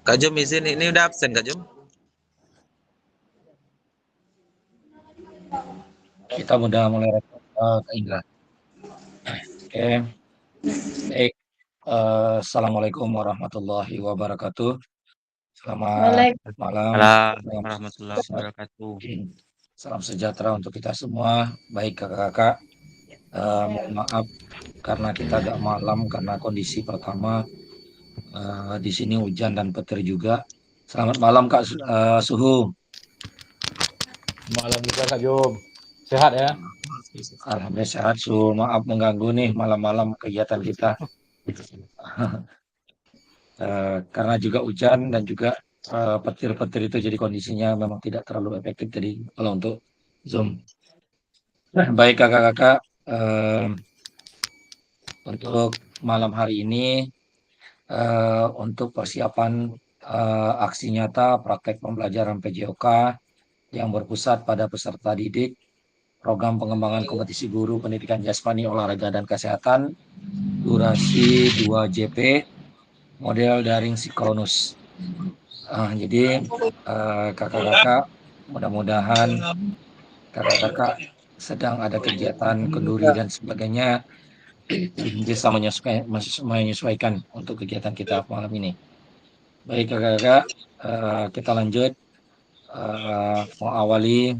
Kak Jum izin, ini udah absen Kak Jum? Kita udah mulai rekod Kak Indra. Oke, baik. Assalamualaikum warahmatullahi wabarakatuh. Selamat malam. Waalaikumsalam warahmatullahi wabarakatuh. Salam sejahtera untuk kita semua. Baik kakak-kakak. Mohon maaf karena kita agak malam karena kondisi pertama di sini hujan dan petir juga. Selamat malam Kak Suhu. Malam juga Kak Jum. Sehat ya? Alhamdulillah sehat Suhu. Maaf mengganggu nih malam-malam kegiatan kita. Karena juga hujan dan juga petir-petir itu jadi kondisinya memang tidak terlalu efektif jadi kalau untuk Zoom. Nah, baik kakak-kakak, untuk malam hari ini untuk persiapan aksi nyata praktek pembelajaran PJOK yang berpusat pada peserta didik program pengembangan kompetisi guru pendidikan jasmani olahraga dan kesehatan durasi 2 JP model daring sinkronus. Jadi kakak-kakak mudah-mudahan kakak-kakak sedang ada kegiatan kenduri dan sebagainya bisa menyesuaikan untuk kegiatan kita malam ini. Baik kakak-kakak, kita lanjut mengawali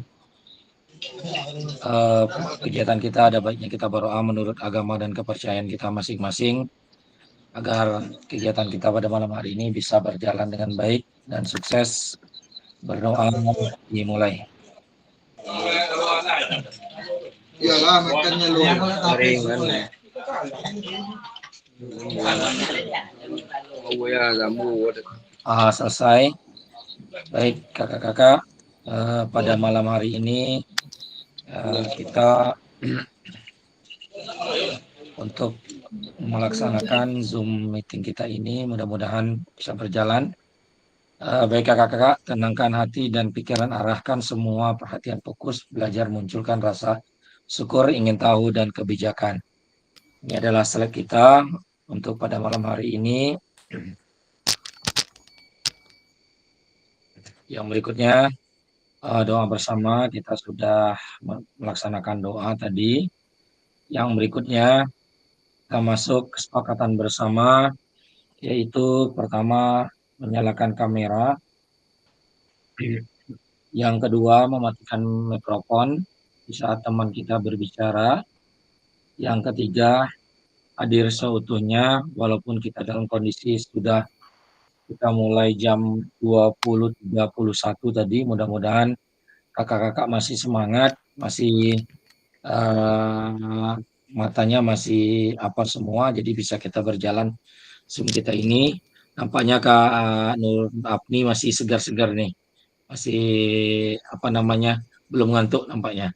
kegiatan kita. Ada baiknya kita berdoa menurut agama dan kepercayaan kita masing-masing agar kegiatan kita pada malam hari ini bisa berjalan dengan baik dan sukses. Berdoa dimulai. Iyalah makannya lu. Ringan ya. Oh ya, gambu. Selesai. Baik kakak-kakak, pada malam hari ini kita untuk melaksanakan Zoom meeting kita ini mudah-mudahan bisa berjalan. Baik kakak-kakak, tenangkan hati dan pikiran, arahkan semua perhatian fokus, belajar munculkan rasa syukur, ingin tahu, dan kebijakan. Ini adalah slide kita untuk pada malam hari ini. Yang berikutnya, doa bersama, kita sudah melaksanakan doa tadi. Yang berikutnya, kita masuk kesepakatan bersama, yaitu pertama, menyalakan kamera. Yang kedua, mematikan mikrofon di saat teman kita berbicara. Yang ketiga, hadir seutuhnya walaupun kita dalam kondisi sudah kita mulai jam 20.31 tadi. Mudah-mudahan kakak-kakak masih semangat, masih matanya masih apa semua, jadi bisa kita berjalan Zoom kita ini. Nampaknya Kak Nur Apni masih segar-segar nih, masih apa namanya, belum ngantuk nampaknya.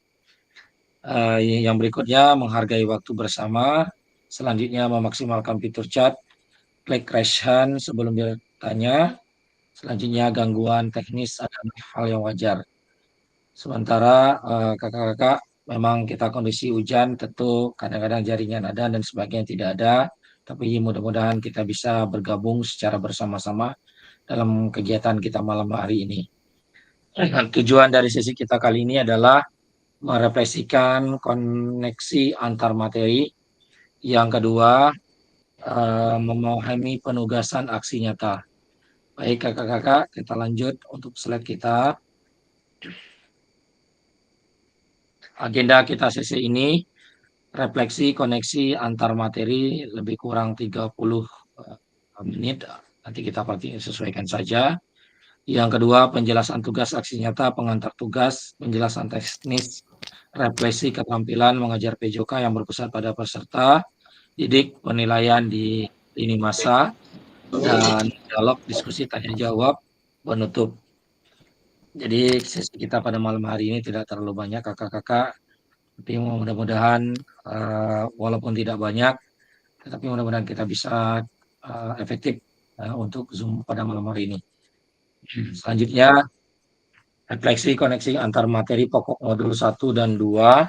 Yang berikutnya menghargai waktu bersama, selanjutnya memaksimalkan fitur chat, klik raise hand sebelum bertanya, selanjutnya gangguan teknis adalah hal yang wajar. Sementara kakak-kakak memang kita kondisi hujan, tentu kadang-kadang jaringan ada dan sebagainya tidak ada, tapi mudah-mudahan kita bisa bergabung secara bersama-sama dalam kegiatan kita malam hari ini. Tujuan dari sesi kita kali ini adalah merefleksikan koneksi antar materi. Yang kedua, memahami penugasan aksi nyata. Baik kakak-kakak, kita lanjut untuk slide kita. Agenda kita sesi ini, refleksi koneksi antar materi lebih kurang 30 menit. Nanti kita sesuaikan saja. Yang kedua, penjelasan tugas aksi nyata, pengantar tugas, penjelasan teknis, refleksi keterampilan mengajar PJOK yang berpusat pada peserta didik, penilaian di lini masa, dan dialog, diskusi, tanya jawab, penutup. Jadi sesi kita pada malam hari ini tidak terlalu banyak kakak-kakak, tapi mudah-mudahan walaupun tidak banyak, tetapi mudah-mudahan kita bisa efektif untuk Zoom pada malam hari ini. Selanjutnya, refleksi koneksi antar materi pokok modul 1 dan 2.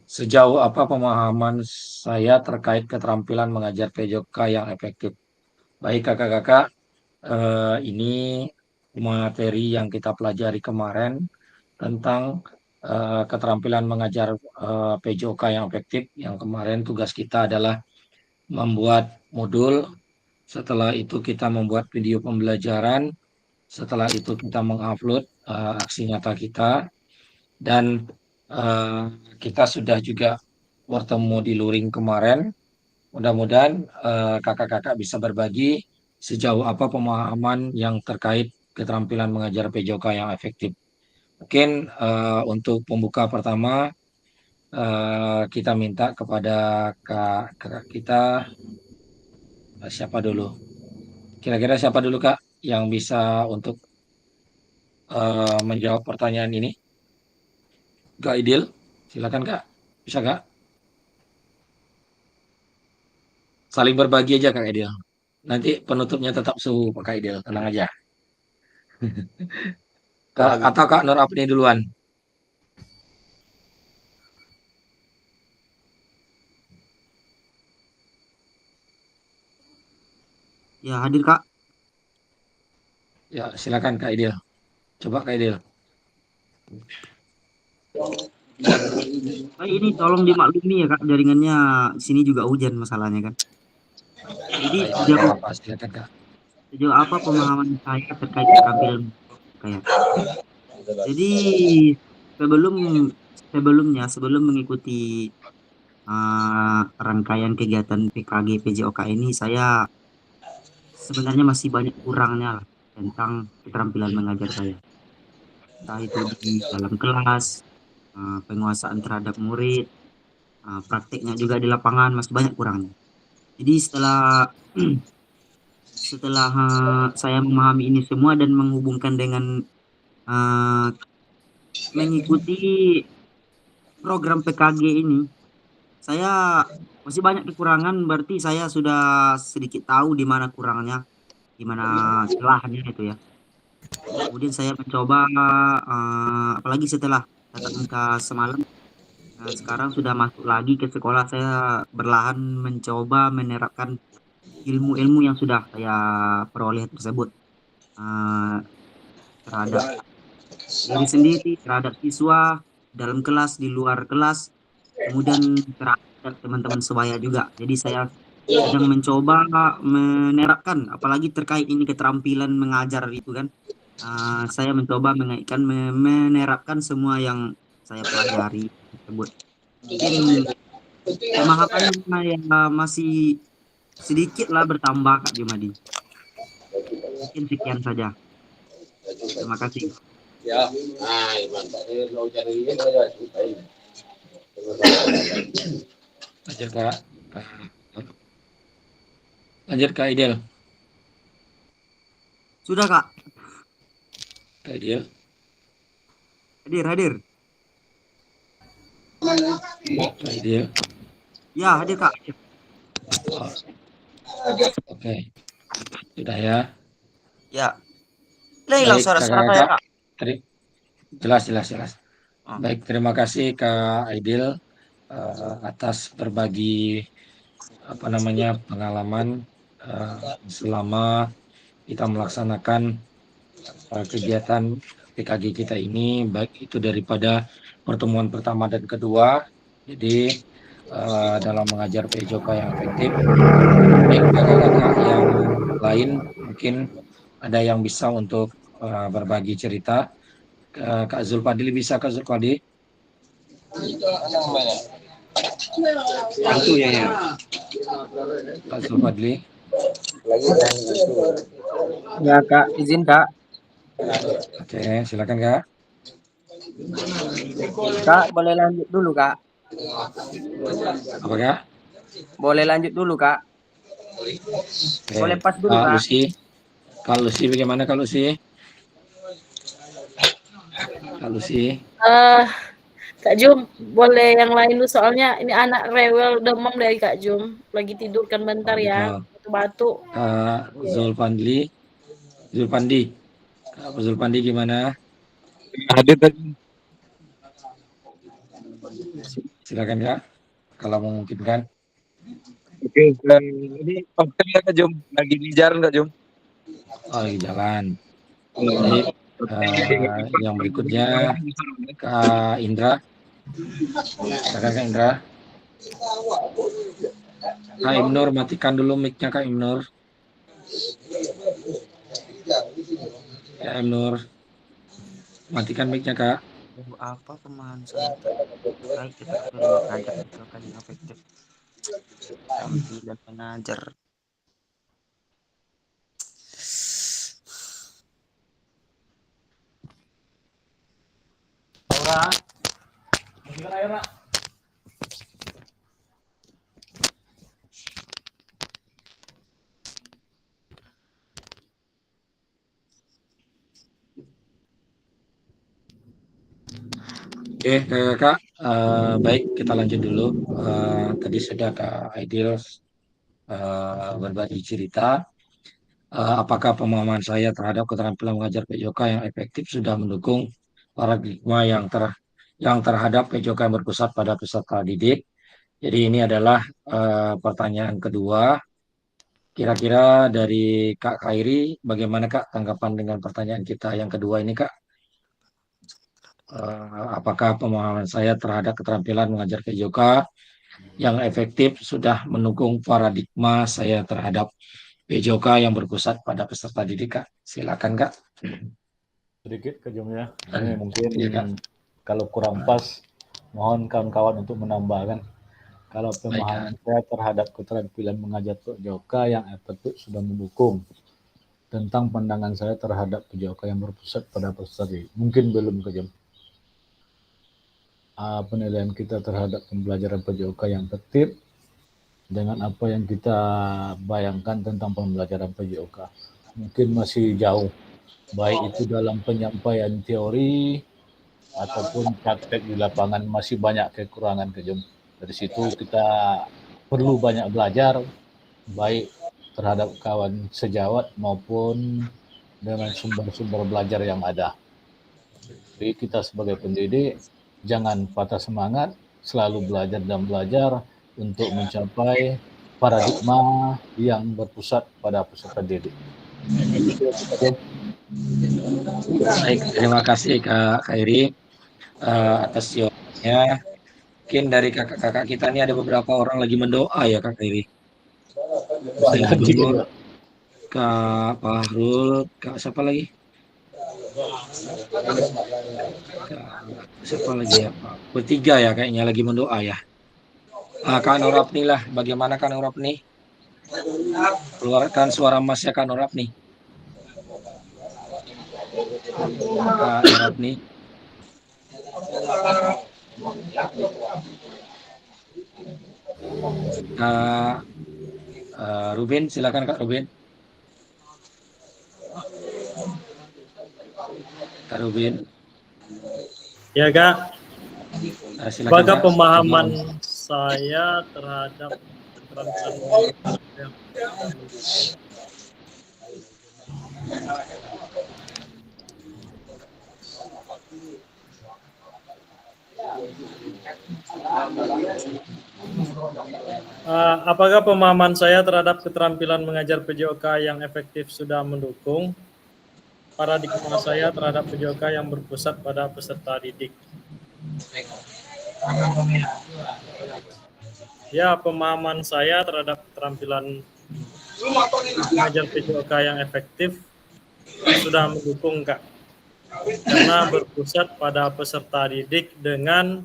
Sejauh apa pemahaman saya terkait keterampilan mengajar PJOK yang efektif? Baik kakak-kakak, ini materi yang kita pelajari kemarin tentang keterampilan mengajar PJOK yang efektif. Yang kemarin tugas kita adalah membuat modul, setelah itu kita membuat video pembelajaran, setelah itu kita mengupload aksi nyata kita, dan kita sudah juga bertemu di luring kemarin. Mudah-mudahan kakak-kakak bisa berbagi sejauh apa pemahaman yang terkait keterampilan mengajar PJOK yang efektif. Mungkin untuk pembuka pertama kita minta kepada kakak kita siapa dulu? Kira-kira siapa dulu Kak yang bisa untuk menjawab pertanyaan ini? Kak Idil, silakan Kak. Bisa Kak? Saling berbagi aja Kak Idil. Nanti penutupnya tetap suhu Kak Idil, tenang aja. Kak, atau Kak Nur Apni duluan? Ya, hadir Kak. Ya, silakan Kak Idil. Coba Kak Idil. Ini tolong dimaklumi ya Kak, jaringannya di sini juga hujan masalahnya kan. Jadi Silakan Kak. sejauh apa pemahaman saya terkait keterampilan kayak. Jadi sebelum mengikuti rangkaian kegiatan PKG PJOK ini, saya sebenarnya masih banyak kurangnya lah tentang keterampilan mengajar saya. Entah itu di dalam kelas, penguasaan terhadap murid, praktiknya juga di lapangan masih banyak kurangnya. Jadi setelah saya memahami ini semua dan menghubungkan dengan mengikuti program PKG ini, saya masih banyak kekurangan. Berarti saya sudah sedikit tahu di mana kurangnya, di mana celahnya itu ya. Kemudian saya mencoba, apalagi setelah tatap muka semalam, sekarang sudah masuk lagi ke sekolah. Saya berlahan mencoba menerapkan ilmu-ilmu yang sudah saya peroleh tersebut terhadap diri sendiri, terhadap siswa dalam kelas, di luar kelas, kemudian terhadap teman-teman sebaya juga. Jadi saya sedang mencoba menerapkan, apalagi terkait ini keterampilan mengajar itu kan. Saya mencoba mengaitkan, menerapkan semua yang saya pelajari tersebut. Mungkin pemahamannya yang masih sedikit lah bertambah Kak Jumadi. Mungkin sekian saja. Terima kasih. Lanjut Kak. Lanjut Kak Idil. Sudah Kak. Kak Idil. Hadir. Kak Idil. Ya, hadir Kak. Oh. Oke. Sudah ya. Ya. Udah hilang suara saya Kak. Jelas. Baik, terima kasih Kak Aidil atas berbagi pengalaman selama kita melaksanakan kegiatan PKG kita ini, baik itu daripada pertemuan pertama dan kedua. Jadi dalam mengajar PJOK yang efektif, baik kakak-kakak yang lain mungkin ada yang bisa untuk berbagi cerita. Kak Zulfadli bisa Kak Zulfadli? Itu ya. Kak Zulfadli. Ya Kak, izin Kak. Oke, silakan Kak. Kak, boleh lanjut dulu Kak. Apa Kak? Boleh lanjut dulu Kak. Oke. Boleh pas dulu Kak. Kak Lucy bagaimana Kak Lucy? Kak Lucy. Kak Jum, boleh yang lain dulu soalnya ini anak rewel demam dari Kak Jum. Lagi tidurkan bentar ya. Batuk. Kak Zulfandi. Kak Zulfandi gimana? Hadir tadi. Silakan Kak, kalau memungkinkan. Oke, ini oke ya Kak Jum, lagi di jalan Kak Jum. Oh, lagi jalan. Baik, yang berikutnya Kak Indra. Silakan Kak Indra. Kak Imnur, matikan dulu mic-nya Kak Imnur. Kak Imnur, matikan mic-nya Kak. Apa pemahaman saya terkait keterampilan mengajar PJOK yang efektif? Keterampilan mengajar. Aura. Matikan air, Nak. Oke, Kakak, baik kita lanjut dulu. Tadi sudah Kak Aidil berbagi cerita. Apakah pemahaman saya terhadap keterampilan mengajar PJOK yang efektif sudah mendukung paradigma yang terhadap PJOK yang berpusat pada peserta didik. Jadi ini adalah pertanyaan kedua. Kira-kira dari Kak Khairi, bagaimana Kak tanggapan dengan pertanyaan kita yang kedua ini Kak? Apakah pemahaman saya terhadap keterampilan mengajar PJOK yang efektif sudah mendukung paradigma saya terhadap PJOK yang berpusat pada peserta didik Kak? Silakan Kak. Sedikit Kak Jum ya. Ini mungkin Iya, Kak. kalau kurang pas, mohon kawan-kawan untuk menambahkan. Kalau pemahaman saya terhadap keterampilan mengajar PJOK yang efektif sudah mendukung tentang pandangan saya terhadap PJOK yang berpusat pada peserta didik. Mungkin belum Kak Jum. Penilaian kita terhadap pembelajaran PJOK yang efektif dengan apa yang kita bayangkan tentang pembelajaran PJOK mungkin masih jauh, baik itu dalam penyampaian teori ataupun praktek di lapangan masih banyak kekurangan Kak Jum. Dari situ kita perlu banyak belajar baik terhadap kawan sejawat maupun dengan sumber-sumber belajar yang ada. Jadi kita sebagai pendidik jangan patah semangat, selalu belajar dan belajar untuk mencapai paradigma yang berpusat pada peserta didik. Baik, terima kasih Kak Khairi atas jawabannya. Mungkin dari kakak-kakak kita ini ada beberapa orang lagi mendoa ya Kak Khairi. Kak Gubernur, Kak Fahrul, Kak siapa lagi? Siapa lagi ya Pak? Bertiga ya kayaknya lagi mendoa ya. Kak Norapni lah, bagaimana Kak Norapni? Keluarkan suara emasnya Kak Norapni. Kak Norapni. Ruben, silakan Kak Ruben. Kak Ruben. Ya Kak, Silakan, apakah Kak. pemahaman saya terhadap keterampilan apakah pemahaman saya terhadap keterampilan mengajar PJOK yang efektif sudah mendukung paradigma saya terhadap PJOK yang berpusat pada peserta didik? Ya, pemahaman saya terhadap keterampilan mengajar PJOK yang efektif sudah mendukung Kak, karena berpusat pada peserta didik dengan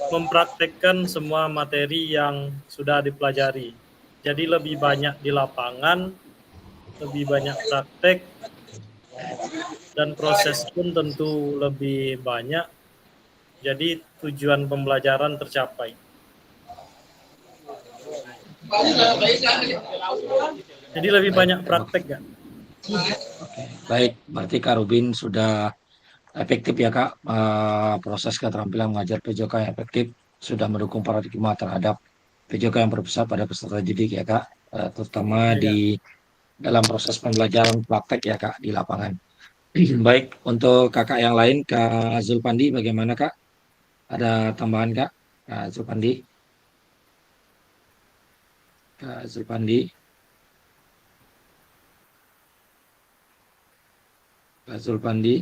mempraktekkan semua materi yang sudah dipelajari. Jadi lebih banyak di lapangan, lebih banyak praktek, dan proses pun tentu lebih banyak. Jadi tujuan pembelajaran tercapai. Jadi lebih banyak praktek Kak. Oke, baik. Berarti Kak Rubin sudah efektif ya Kak, proses keterampilan mengajar PJOK yang efektif sudah mendukung paradigma terhadap PJOK yang berpusat pada peserta didik ya Kak, terutama di dalam proses pembelajaran praktek ya Kak di lapangan. Baik, untuk kakak yang lain Kak Zulpandi bagaimana Kak? Ada tambahan Kak? Kak Zulpandi? Kak Zulpandi? Kak Zulpandi?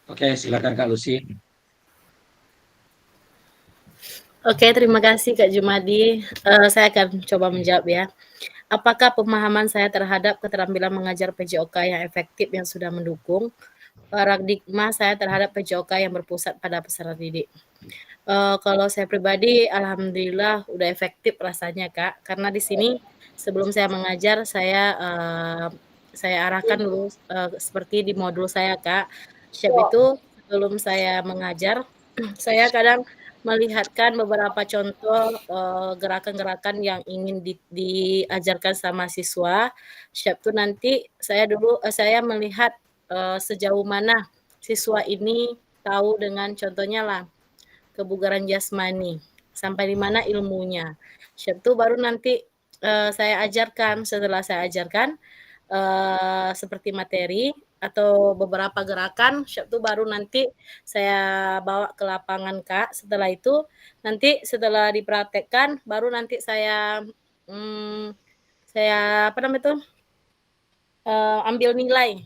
Oke, silakan Kak Lucy. Oke, terima kasih Kak Jumadi. Saya akan coba menjawab ya. Apakah pemahaman saya terhadap keterampilan mengajar PJOK yang efektif yang sudah mendukung paradigma saya terhadap PJOK yang berpusat pada peserta didik? Kalau saya pribadi, alhamdulillah udah efektif rasanya Kak. Karena di sini sebelum saya mengajar, saya arahkan dulu seperti di modul saya Kak. Chef itu sebelum saya mengajar, saya kadang melihatkan beberapa contoh gerakan-gerakan yang ingin diajarkan sama siswa. Chef itu nanti saya melihat sejauh mana siswa ini tahu dengan contohnya lah kebugaran jasmani, sampai di mana ilmunya. Chef itu baru nanti saya ajarkan, setelah saya ajarkan seperti materi atau beberapa gerakan, Chef itu baru nanti saya bawa ke lapangan Kak. Setelah itu nanti setelah dipraktekkan baru nanti saya ambil nilai.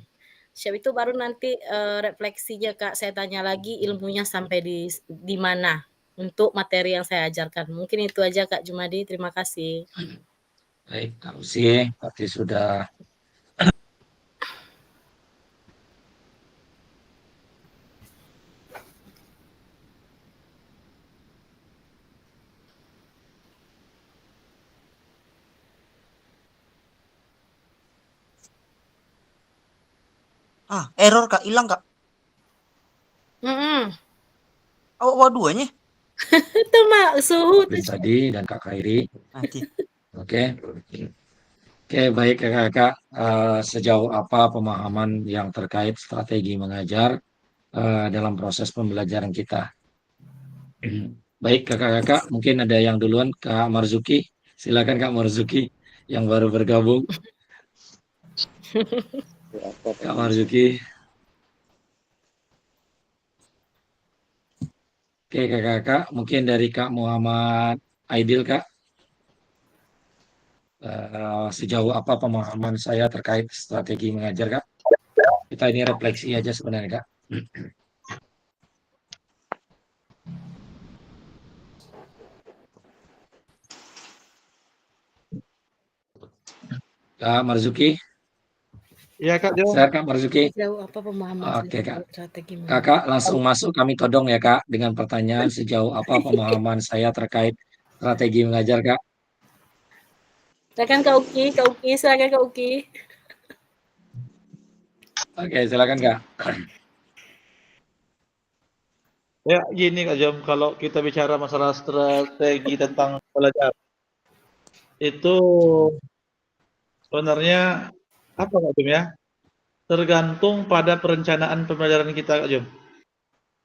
Chef itu baru nanti refleksinya Kak, saya tanya lagi ilmunya sampai di mana untuk materi yang saya ajarkan. Mungkin itu aja Kak Jumadi, terima kasih. Baik, Kak Lucy, berarti sudah Error Kak, hilang Kak. Awak duanya? Itu mak suhu tuh. tadi dan Kak Khairi. Nanti. Oke. Oke, baik Kakak. Sejauh apa pemahaman yang terkait strategi mengajar dalam proses pembelajaran kita? Baik Kakak-kakak, mungkin ada yang duluan, Kak Marzuki. Silakan Kak Marzuki yang baru bergabung. Kak Marzuki. Oke Kakak-kakak, mungkin dari Kak Muhammad Aidil Kak. Sejauh apa pemahaman saya terkait strategi mengajar Kak? Kita ini refleksi aja sebenarnya Kak. Kak Marzuki. Iya Kak Jo. Saya Kak Marzuki. Sejauh apa pemahaman Oke Kak. strategi Kakak langsung masuk, kami todong ya Kak dengan pertanyaan sejauh apa pemahaman saya terkait strategi mengajar Kak. Silakan Kak Uki, silakan Kak Uki. Oke, silakan Kak. Ya gini Kak Jom, kalau kita bicara masalah strategi tentang belajar, itu sebenarnya apa Kak Jom ya? Tergantung pada perencanaan pembelajaran kita Kak Jom.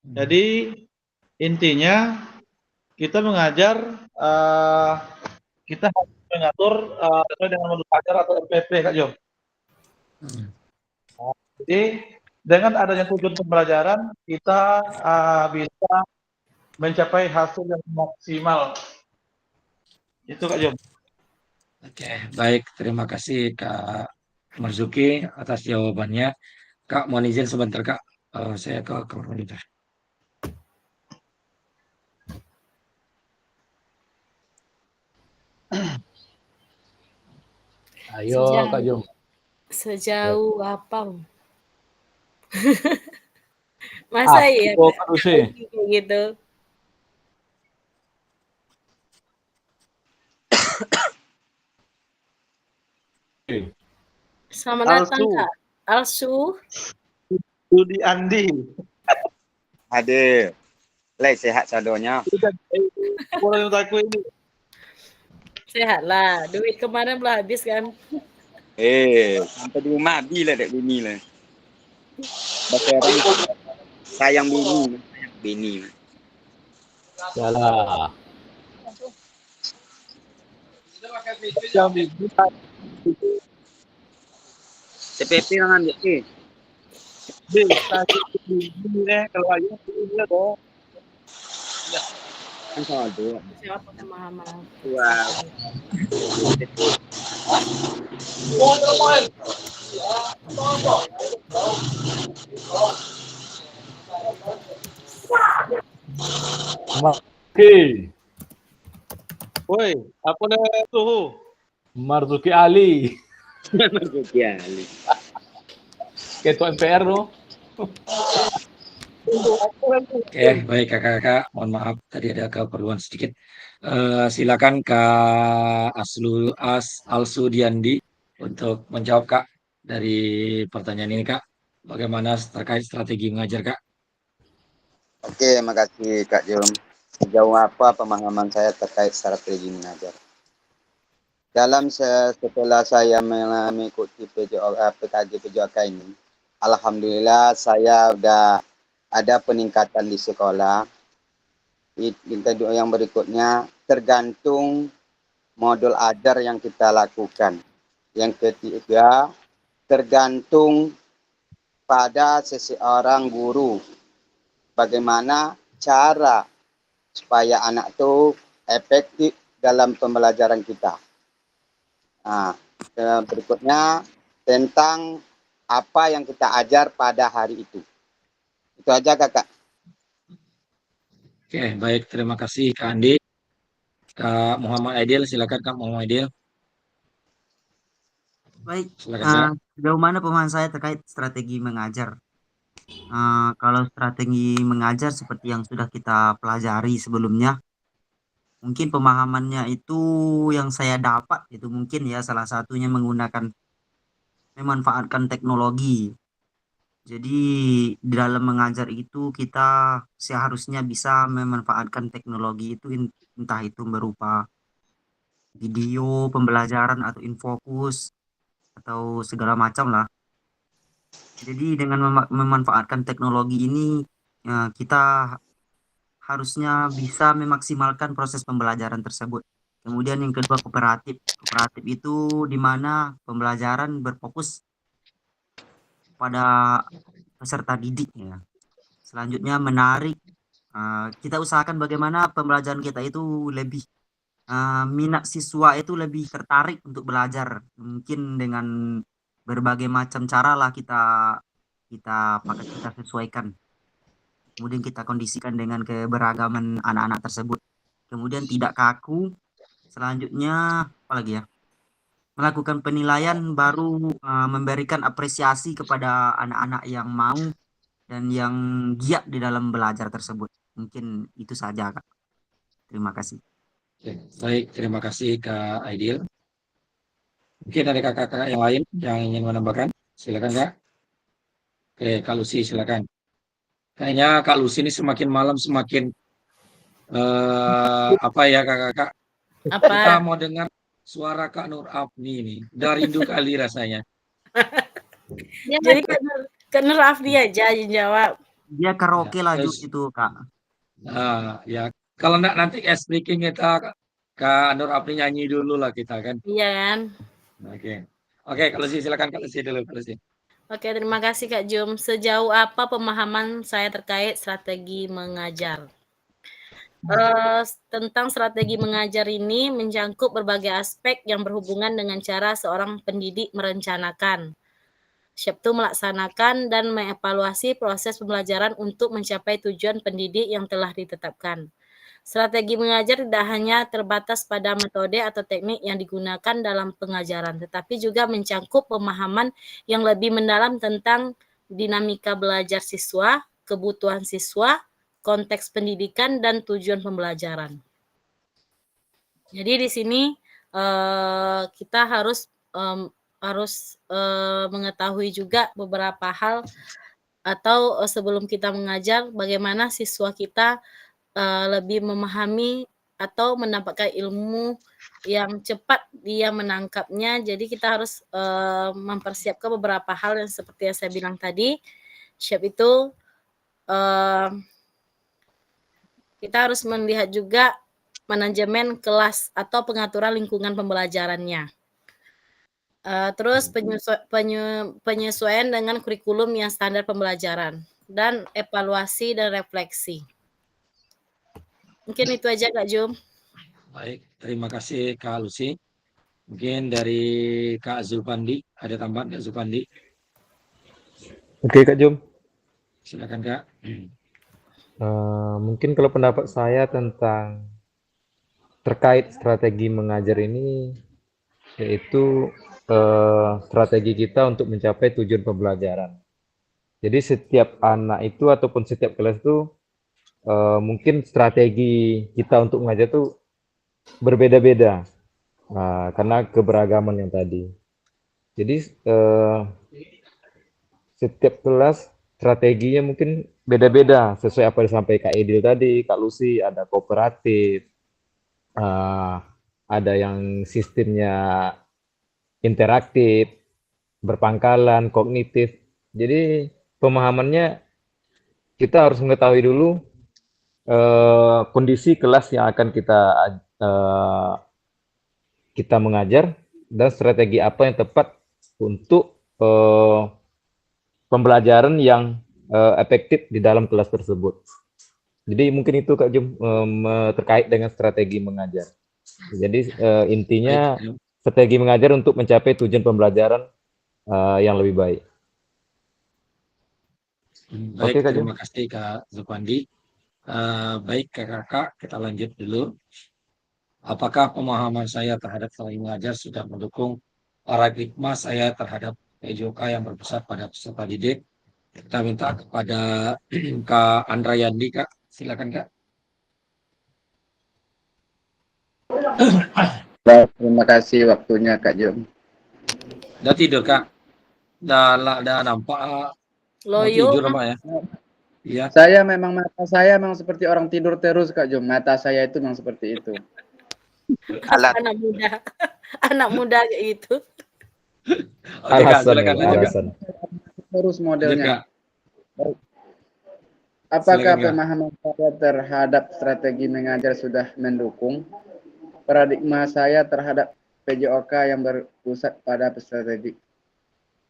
Jadi intinya kita mengajar, kita harus mengatur sesuai dengan modul ajar atau MPP Kak Jom. Jadi dengan adanya tujuan pembelajaran kita bisa mencapai hasil yang maksimal. Itu Kak Jom. Oke, baik. Terima kasih Kak Marzuki atas jawabannya. Kak, mohon izin sebentar Kak. Saya ke monitor. Ayo Kak Jom. Sejauh apa? Masa ya Kak Lucy. kayak gitu? Selamat datang Kak Alsu. Studi Andi. Ada. Lai sehat sadonya. Orang yang takut ini. Sehat lah. Duit kemarin belum habis kan? Sampai di rumah habis lah dek bini lah. Baterai sayang bini. Yalah. TPP jangan dia. Kalau aja dia kok. Kan soal tuh. Siapa pemahaman? Wow. Oke, Woi, apa dah tuh? Marzuki Ali, Ya, Ketua MPR loh. Oke, baik kakak-kakak. Mohon maaf tadi ada keperluan sedikit. Silakan Kak Alsudiandi untuk menjawab Kak dari pertanyaan ini Kak. Bagaimana terkait strategi mengajar Kak? Oke, makasih Kak Jom. Sejauh apa pemahaman saya terkait strategi mengajar? Setelah saya mengikuti PKG PJOK ini, alhamdulillah saya udah ada peningkatan di sekolah. Yang berikutnya tergantung modul ajar yang kita lakukan. Yang ketiga, tergantung pada seseorang guru. Bagaimana cara supaya anak itu efektif dalam pembelajaran kita. Nah, berikutnya tentang apa yang kita ajar pada hari itu. Itu aja kakak. Oke, baik. Terima kasih Kak Andi. Kak Muhammad Aidil, silakan Kak Muhammad Aidil. Baik, Silakan Kak. sejauh mana pemahaman saya terkait strategi mengajar? Kalau strategi mengajar seperti yang sudah kita pelajari sebelumnya, mungkin pemahamannya itu yang saya dapat itu mungkin ya salah satunya memanfaatkan teknologi. Jadi di dalam mengajar itu kita seharusnya bisa memanfaatkan teknologi itu entah itu berupa video pembelajaran atau infokus atau segala macam lah. Jadi dengan memanfaatkan teknologi ini kita harusnya bisa memaksimalkan proses pembelajaran tersebut. Kemudian yang kedua kooperatif. Kooperatif itu di mana pembelajaran berfokus pada peserta didik ya. Selanjutnya menarik. Kita usahakan bagaimana pembelajaran kita itu lebih minat siswa itu lebih tertarik untuk belajar. Mungkin dengan berbagai macam cara lah kita sesuaikan. Kemudian kita kondisikan dengan keberagaman anak-anak tersebut. Kemudian tidak kaku. Selanjutnya apa lagi ya? Melakukan penilaian baru memberikan apresiasi kepada anak-anak yang mau dan yang giat di dalam belajar tersebut. Mungkin itu saja, Kak. Terima kasih. Oke, baik, terima kasih Kak Aidil. Mungkin ada kakak-kakak yang lain yang ingin menambahkan. Silakan Kak. Oke, Kak Lucy silakan. Kayaknya Kak Lucy ini semakin malam semakin apa ya kakak-kakak? Apa? Kita mau dengar suara Kak Nur Afni ini. Udah rindu kali rasanya. Jadi Kak Nur Afni aja yang jawab. Dia karaoke Ya, laju terus- itu, Kak. Ya kalau enggak nanti speaking kita Kak Nur Afni nyanyi dulu lah kita kan. Iya kan? Oke, Kak Lucy silakan Kak Lucy dulu Kak Lucy. Oke, terima kasih Kak Jum. Sejauh apa pemahaman saya terkait strategi mengajar? Tentang strategi mengajar ini mencangkup berbagai aspek yang berhubungan dengan cara seorang pendidik merencanakan, melaksanakan dan mengevaluasi proses pembelajaran untuk mencapai tujuan pendidik yang telah ditetapkan. Strategi mengajar tidak hanya terbatas pada metode atau teknik yang digunakan dalam pengajaran, tetapi juga mencangkup pemahaman yang lebih mendalam tentang dinamika belajar siswa, kebutuhan siswa, konteks pendidikan, dan tujuan pembelajaran. Jadi di sini kita harus mengetahui juga beberapa hal atau sebelum kita mengajar bagaimana siswa kita lebih memahami atau mendapatkan ilmu yang cepat dia menangkapnya. Jadi kita harus mempersiapkan beberapa hal yang seperti yang saya bilang tadi. Itu kita harus melihat juga manajemen kelas atau pengaturan lingkungan pembelajarannya. Terus penyesuaian dengan kurikulum yang standar pembelajaran dan evaluasi dan refleksi. Mungkin itu aja Kak Jum. Baik, terima kasih Kak Lucy. Mungkin dari Kak Zulfandi, ada tambahan Kak Zulfandi? Oke Kak Jum. Silakan Kak. Mungkin kalau pendapat saya tentang terkait strategi mengajar ini, yaitu strategi kita untuk mencapai tujuan pembelajaran. Jadi setiap anak itu ataupun setiap kelas itu mungkin strategi kita untuk mengajar itu berbeda-beda karena keberagaman yang tadi. Jadi setiap kelas strateginya mungkin beda-beda sesuai apa yang disampaikan Kak Edil tadi, Kak Lucy, ada kooperatif, ada yang sistemnya interaktif, berpangkalan, kognitif. Jadi pemahamannya kita harus mengetahui dulu kondisi kelas yang akan kita mengajar dan strategi apa yang tepat untuk pembelajaran yang efektif di dalam kelas tersebut. Jadi mungkin itu Kak Jum terkait dengan strategi mengajar. Jadi intinya strategi mengajar untuk mencapai tujuan pembelajaran yang lebih baik. Baik, Oke, Kak terima Jum. kasih Kak Zulfandi. Baik kakak-kakak, kita lanjut dulu. Apakah pemahaman saya terhadap strategi mengajar sudah mendukung paradigma saya terhadap PJOK yang berpusat pada peserta didik? Kita minta kepada Kak Andrayandi, Kak. Silakan, Kak. Baik, terima kasih waktunya Kak Jum. Udah tidur, Kak? Udah nampak mau Loyo. tidur apa ya? Iya. Mata saya memang seperti orang tidur terus Kak Jum. Mata saya itu memang seperti itu. Anak muda. Anak muda kayak gitu. Oke, Kak, silakan lanjut, Kak. Terus modelnya. Lanjut, Apakah silakan, Kak. pemahaman saya terhadap strategi mengajar sudah mendukung paradigma saya terhadap PJOK yang berpusat pada peserta didik?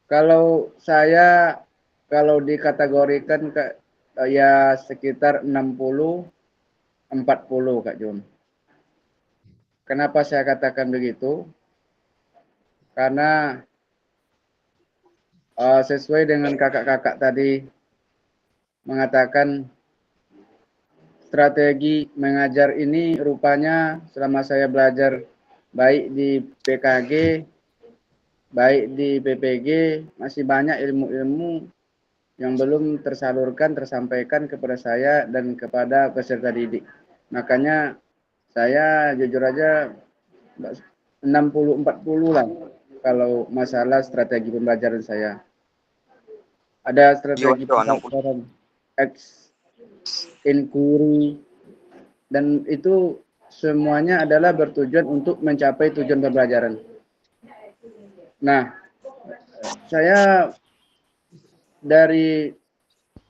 Kalau saya, kalau dikategorikan ya sekitar 60-40 Kak Jum. Kenapa saya katakan begitu? Karena sesuai dengan kakak-kakak tadi mengatakan strategi mengajar ini rupanya selama saya belajar baik di PKG, baik di PPG, masih banyak ilmu-ilmu yang belum tersalurkan, tersampaikan kepada saya dan kepada peserta didik. Makanya saya jujur aja 60-40 lah kalau masalah strategi pembelajaran saya. Ada strategi pembelajaran inquiry, dan itu semuanya adalah bertujuan untuk mencapai tujuan pembelajaran. Nah, saya dari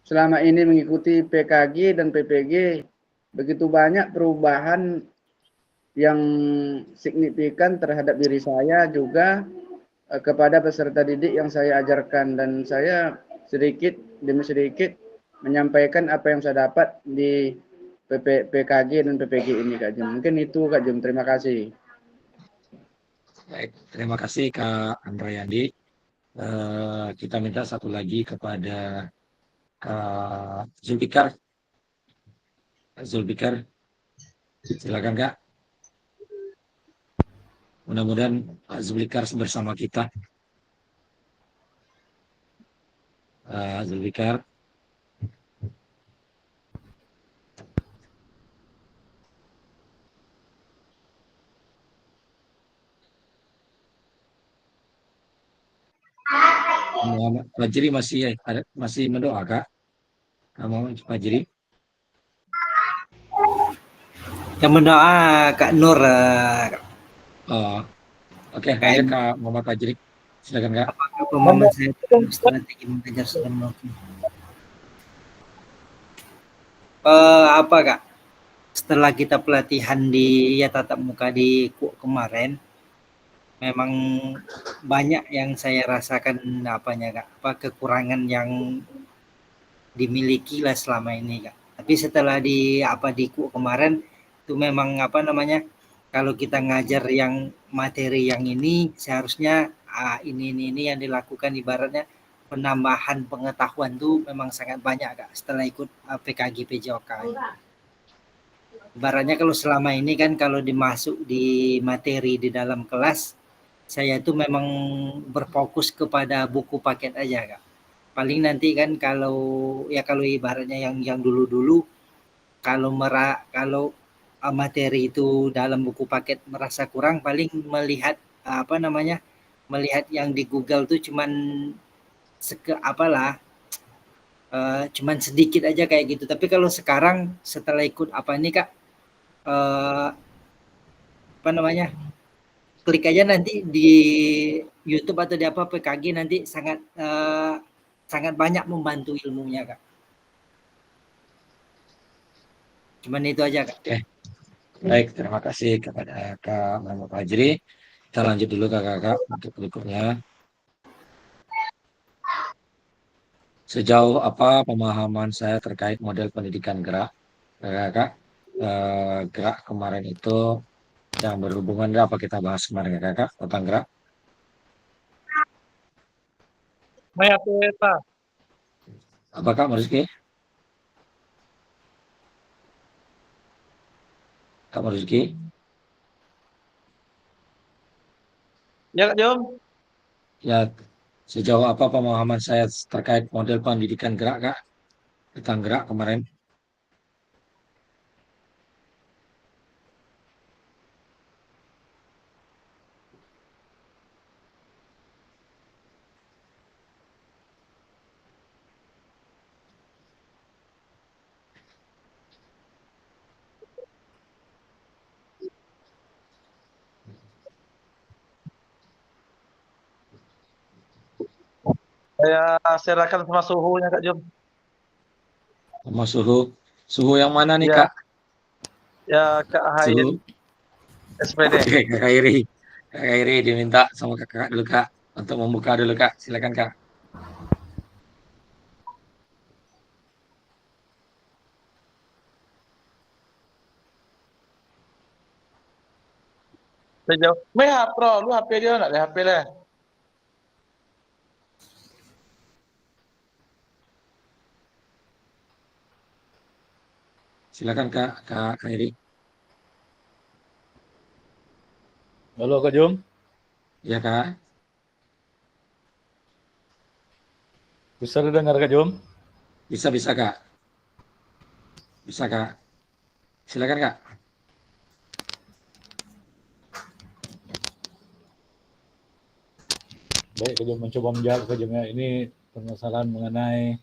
selama ini mengikuti PKG dan PPG, begitu banyak perubahan yang signifikan terhadap diri saya juga kepada peserta didik yang saya ajarkan, dan saya sedikit demi sedikit menyampaikan apa yang saya dapat di PKG dan PPG ini Kak Jum. Mungkin itu Kak Jum, terima kasih. Baik, terima kasih Kak Andrayandi. Kita minta satu lagi kepada Kak Zulfikar. Zulfikar, silakan Kak. Mudah-mudahan Pak Zulfikar bersama kita. Zulfikar. Muhammad Fajri masih mendoa Kak? Muhammad Fajri. Yang mendoa Kak Nur. Oke, lanjut Kak Muhammad Fajri. Silakan Kak. Apakah pemahaman saya tentang strategi mengajar sudah mendukung? Apa Kak? Setelah kita pelatihan di tatap muka di kemarin, memang banyak yang saya rasakan kekurangan yang dimiliki lah selama ini Kak. Tapi setelah di kemarin itu memang kalau kita ngajar yang materi yang ini seharusnya ini yang dilakukan, ibaratnya penambahan pengetahuan tuh memang sangat banyak Kak setelah ikut PKG PJOK. Ibaratnya kalau selama ini kan kalau dimasuk di materi di dalam kelas, saya tuh memang berfokus kepada buku paket aja Kak. Paling nanti kan kalau ibaratnya yang dulu-dulu kalau materi itu dalam buku paket merasa kurang, paling melihat melihat yang di Google tuh cuman cuman sedikit aja kayak gitu. Tapi kalau sekarang setelah ikut Kak, klik aja nanti di YouTube atau di PKG nanti sangat banyak membantu ilmunya Kak. Cuman itu aja Kak. Oke. Baik, terima kasih kepada Kak Muhammad Fajri. Kita lanjut dulu Kakak untuk berikutnya. Sejauh apa pemahaman saya terkait model pendidikan gerak? Kakak, gerak kemarin itu yang berhubungan dengan apa kita bahas kemarin Kakak tentang gerak? Maya Peta. Apa Kak Marzuki? Kak Marzuki? Ya Kak Jom. Ya, sejauh apa pemahaman saya terkait model pendidikan gerak Kak? Tentang gerak kemarin. Saya serahkan sama suhunya Kak Jom. Sama suhu yang mana nih Ya. Kak? Ya Kak Hairi. SPD. Oke, Kak Hairi. Kak Hairi diminta sama kakak dulu Kak untuk membuka dulu Kak. Silakan Kak. Sejauh. Meh Pro, lu HP dia nak HP lah. Silakan Kak Hairi. Halo Kak Jom. Ya Kak. Bisa didengar Kak Jom? Bisa Kak. Bisa Kak. Silakan Kak. Baik, Kak Jom mencoba menjawab Kak Jom ya. Ini permasalahan mengenai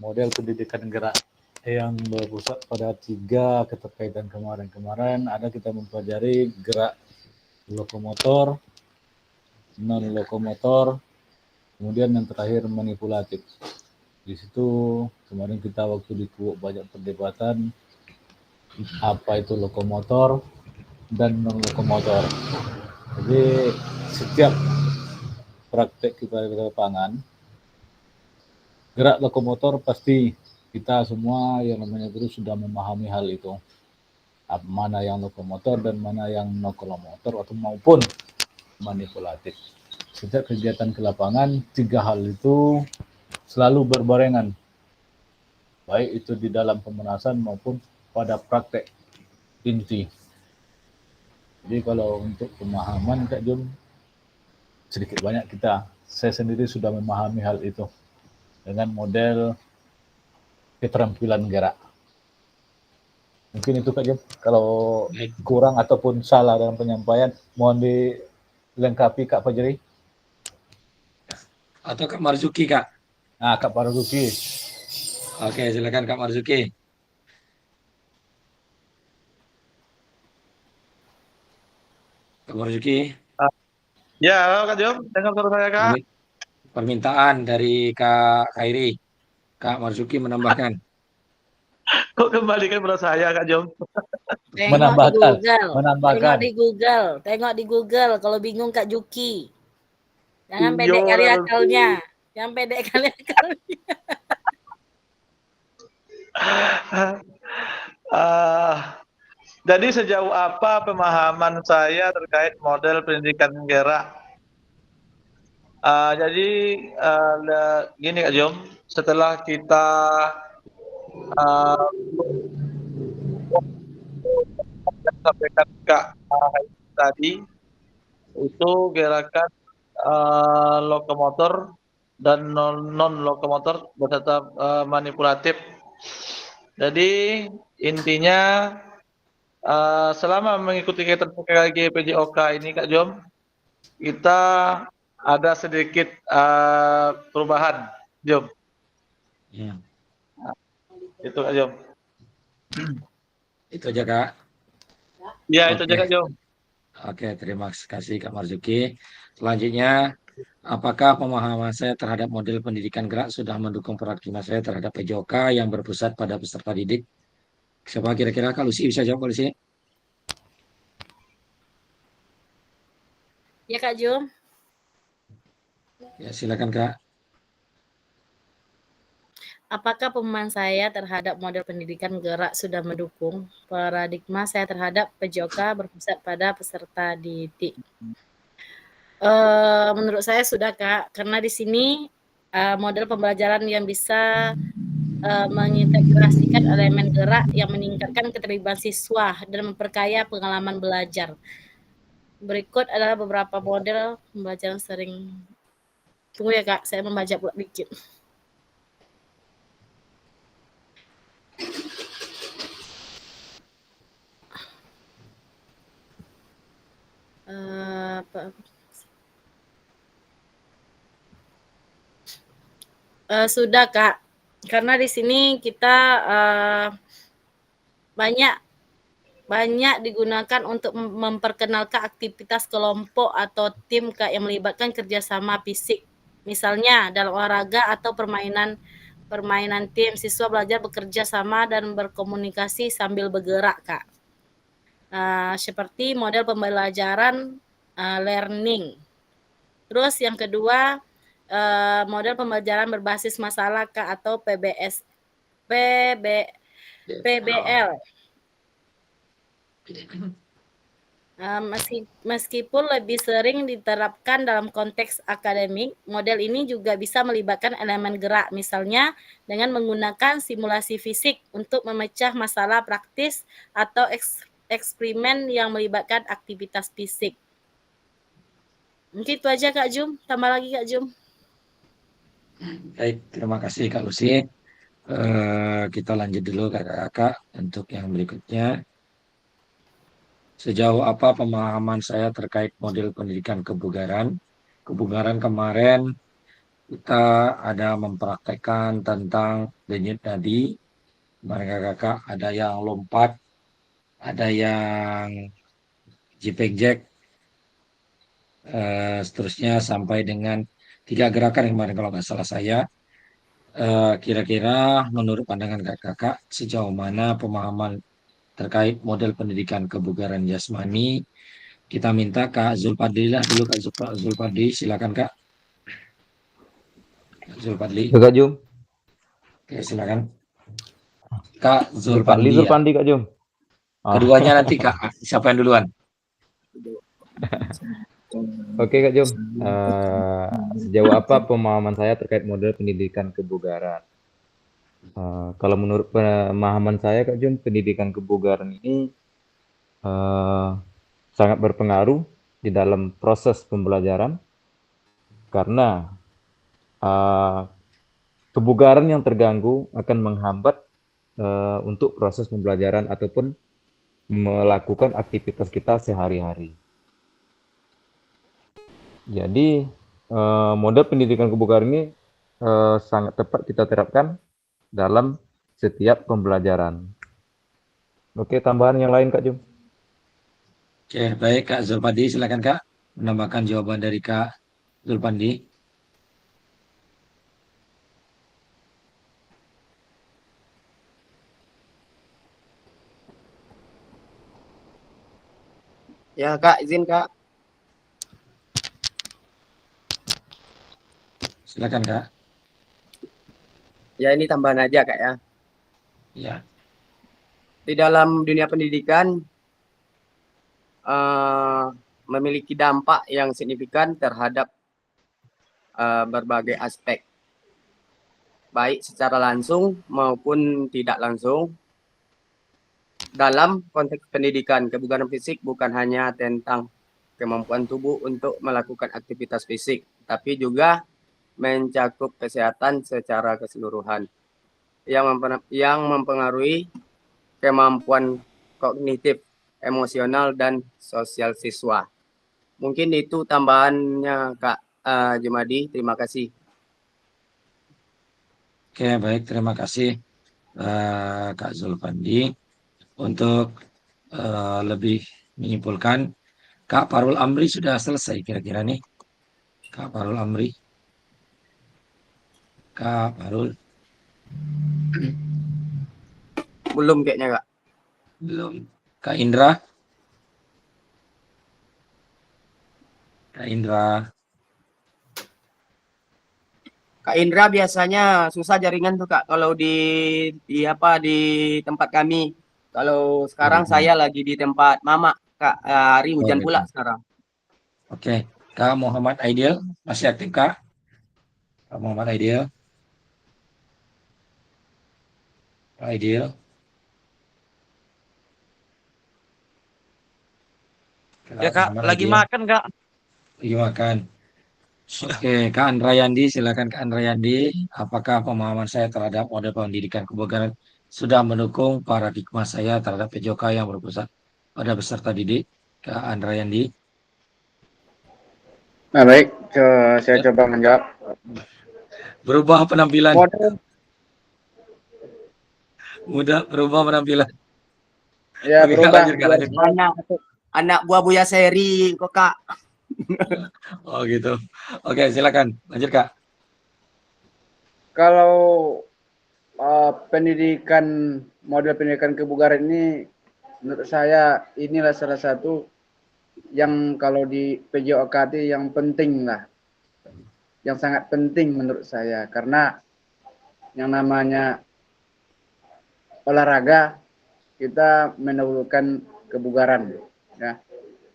model pendidikan gerak yang berpusat pada 3 keterkaitan kemarin. Ada kita mempelajari gerak lokomotor, non lokomotor, kemudian yang terakhir manipulatif. Di situ kemarin kita waktu di KUO banyak perdebatan apa itu lokomotor dan non lokomotor. Jadi setiap praktek kita di lapangan, gerak lokomotor pasti kita semua yang namanya guru sudah memahami hal itu. Mana yang lokomotor dan mana yang non lokomotor atau maupun manipulatif. Setiap kegiatan ke lapangan, 3 hal itu selalu berbarengan. Baik itu di dalam pemanasan maupun pada praktek inti. Jadi kalau untuk pemahaman Kak Jum, sedikit banyak saya sendiri sudah memahami hal itu dengan model keterampilan gerak. Mungkin itu Kak Jum. Kalau kurang ataupun salah dalam penyampaian, mohon dilengkapi Kak Fajri. Atau Kak Marzuki Kak? Nah, Kak Marzuki. Oke, silakan Kak Marzuki. Kak Marzuki. Ya, Kak Jom, dengar suara saya Kak. Permintaan dari Kak Khairi. Kak Marzuki menambahkan. Kok kembalikan pada saya, Kak Jom? Menambahkan, Tengok menambahkan. di Google, tengok di Google. Kalau bingung Kak Juki. Jangan Iya, pendek kali Kak akalnya. Jangan pendek kali akalnya. Jadi sejauh apa pemahaman saya terkait model pendidikan gerak? Jadi gini Kak Jom, setelah kita sampaikan Kak tadi, itu gerakan lokomotor dan non lokomotor beserta manipulatif. Jadi intinya selama mengikuti kegiatan PKG PJOK ini Kak Jom, kita ada sedikit perubahan, Jom. Ya. Itu Kak Jom. Itu aja Kak. Ya, itu aja Kak Jom. Oke, terima kasih Kak Marzuki. Selanjutnya, apakah pemahaman saya terhadap model pendidikan gerak sudah mendukung perakhiran saya terhadap PJOK yang berpusat pada peserta didik? Siapa kira-kira? Kak Lucy bisa jawab, Kak Lucy? Ya Kak Jum. Ya, silakan Kak. Apakah pemahaman saya terhadap model pendidikan gerak sudah mendukung paradigma saya terhadap PJOK berpusat pada peserta didik? Menurut saya sudah Kak, karena di sini model pembelajaran yang bisa mengintegrasikan elemen gerak yang meningkatkan keterlibatan siswa dan memperkaya pengalaman belajar. Berikut adalah beberapa model pembelajaran sering. Tunggu ya Kak, saya membaca pula dikit. Sudah Kak, karena di sini kita banyak digunakan untuk memperkenalkan aktivitas kelompok atau tim Kak yang melibatkan kerjasama fisik. Misalnya dalam olahraga atau permainan tim, siswa belajar bekerja sama dan berkomunikasi sambil bergerak Kak. Seperti model pembelajaran learning. Terus yang kedua, model pembelajaran berbasis masalah Kak atau PBL. Meskipun lebih sering diterapkan dalam konteks akademik, model ini juga bisa melibatkan elemen gerak, misalnya dengan menggunakan simulasi fisik untuk memecah masalah praktis atau eksperimen yang melibatkan aktivitas fisik. Mungkin itu aja Kak Jum, tambah lagi Kak Jum. Baik, terima kasih Kak Lucy. Kita lanjut dulu Kakak-kakak untuk yang berikutnya. Sejauh apa pemahaman saya terkait model pendidikan kebugaran? Kebugaran kemarin kita ada mempraktekkan tentang denyut nadi. Kakak-kakak ada yang lompat, ada yang JPEG jack, seterusnya sampai dengan 3 gerakan yang kemarin kalau nggak salah saya. Kira-kira menurut pandangan kakak-kakak sejauh mana pemahaman terkait model pendidikan kebugaran jasmani? Kita minta Kak Zulpadli lah dulu. Kak Zulpadli, silakan Kak. Kak Zulpadli. Kak Jum. Oke, silakan. Kak Zulpadli. Zulpandi Kak Jum. Keduanya nanti Kak, siapa yang duluan? Oke Kak Jum, sejauh apa pemahaman saya terkait model pendidikan kebugaran? Kalau menurut pemahaman saya Kak Jum, pendidikan kebugaran ini sangat berpengaruh di dalam proses pembelajaran karena kebugaran yang terganggu akan menghambat untuk proses pembelajaran ataupun melakukan aktivitas kita sehari-hari. Jadi model pendidikan kebugaran ini sangat tepat kita terapkan dalam setiap pembelajaran. Oke, tambahan yang lain Kak Jum. Oke, baik Kak Zulpandi, silakan Kak menambahkan jawaban dari Kak Zulpandi. Ya Kak, izin Kak. Silakan Kak. Ya ini tambahan aja Kak ya. Ya. Di dalam dunia pendidikan memiliki dampak yang signifikan terhadap berbagai aspek, baik secara langsung maupun tidak langsung. Dalam konteks pendidikan, kebugaran fisik bukan hanya tentang kemampuan tubuh untuk melakukan aktivitas fisik, tapi juga mencakup kesehatan secara keseluruhan yang mempengaruhi kemampuan kognitif, emosional, dan sosial siswa. Mungkin itu tambahannya Kak Jumadi. Terima kasih. Oke, baik. Terima kasih Kak Zulfandi. Untuk lebih menyimpulkan, Kak Parul Amri sudah selesai kira-kira nih. Kak Parul Amri. Kak Parul. Belum kayaknya Kak. Belum. Kak Indra. Kak Indra. Kak Indra biasanya susah jaringan tuh Kak kalau di tempat kami. Kalau sekarang saya lagi di tempat Mama Kak, hari hujan gitu. pula sekarang. Oke, Kak Muhammad Aidil masih aktif Kak? Kak Muhammad Aidil. Kak Aidil. Ya Kak, Muhammad lagi Aidil. makan Kak. Lagi makan. Oke, Kak Andrayandi, silakan Kak Andrayandi. Apakah pemahaman saya terhadap model pendidikan kebugaran sudah mendukung paradigma saya terhadap PJOK yang berpusat pada peserta didik? Kak Andrayandi. Nah, baik, saya coba menjawab. Berubah penampilan. Model, Mudah berubah penampilan. ya Oke, Kak, berubah. lanjut, Kak, lanjut. Anak buah Buya Seri kok Kak. Oh gitu. Oke, silakan. Lanjut Kak. Kalau model pendidikan kebugaran ini, menurut saya inilah salah satu yang kalau di PJOK yang penting lah, yang sangat penting menurut saya, karena yang namanya olahraga kita mendahulukan kebugaran. Ya.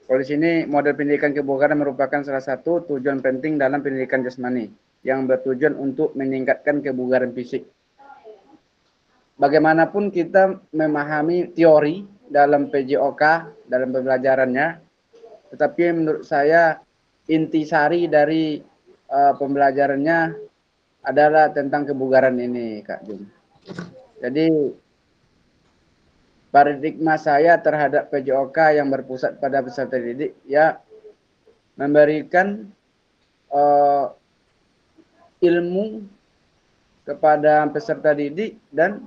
Kalau di sini model pendidikan kebugaran merupakan salah satu tujuan penting dalam pendidikan jasmani yang bertujuan untuk meningkatkan kebugaran fisik. Bagaimanapun kita memahami teori dalam PJOK, dalam pembelajarannya, tetapi menurut saya intisari dari pembelajarannya adalah tentang kebugaran ini, Kak Jum. Jadi paradigma saya terhadap PJOK yang berpusat pada peserta didik ya memberikan ilmu kepada peserta didik dan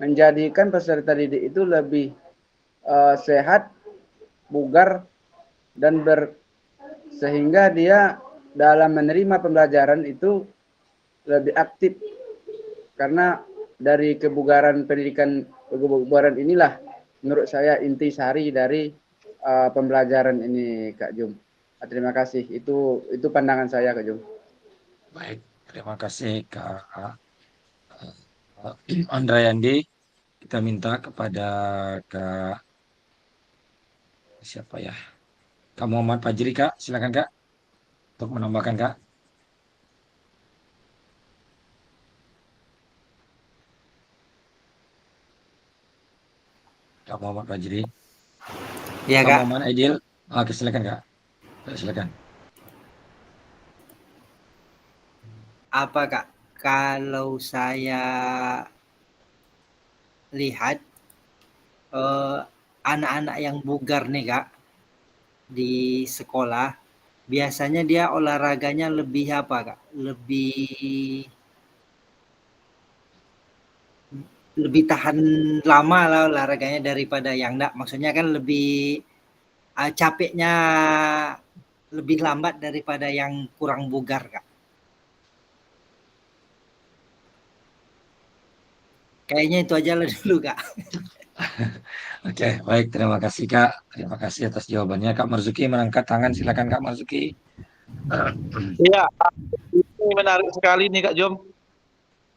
menjadikan peserta didik itu lebih sehat, bugar, dan sehingga dia dalam menerima pembelajaran itu lebih aktif, karena dari kebugaran kebugaran inilah menurut saya intisari dari pembelajaran ini, Kak Jum. Terima kasih. Itu pandangan saya, Kak Jum. Baik, terima kasih Kak Andrayandi. Kita minta kepada Kak siapa ya? Kak Muhammad Fajri Kak, silakan Kak untuk menambahkan Kak. Kak Muhammad Fajri. Ya, Kak Kak. Muhammad Aidil. Oke, silakan Kak. Silakan. Apa Kak? Kalau saya lihat anak-anak yang bugar nih Kak di sekolah, biasanya dia olahraganya lebih apa Kak? Lebih tahan lama lah olahraganya daripada yang enggak. Maksudnya kan lebih capeknya lebih lambat daripada yang kurang bugar Kak. Kayaknya itu aja lah dulu Kak. Oke, baik. Terima kasih Kak. Terima kasih atas jawabannya. Kak Marzuki mengangkat tangan. Silakan Kak Marzuki. Iya, ini menarik sekali nih Kak Jom.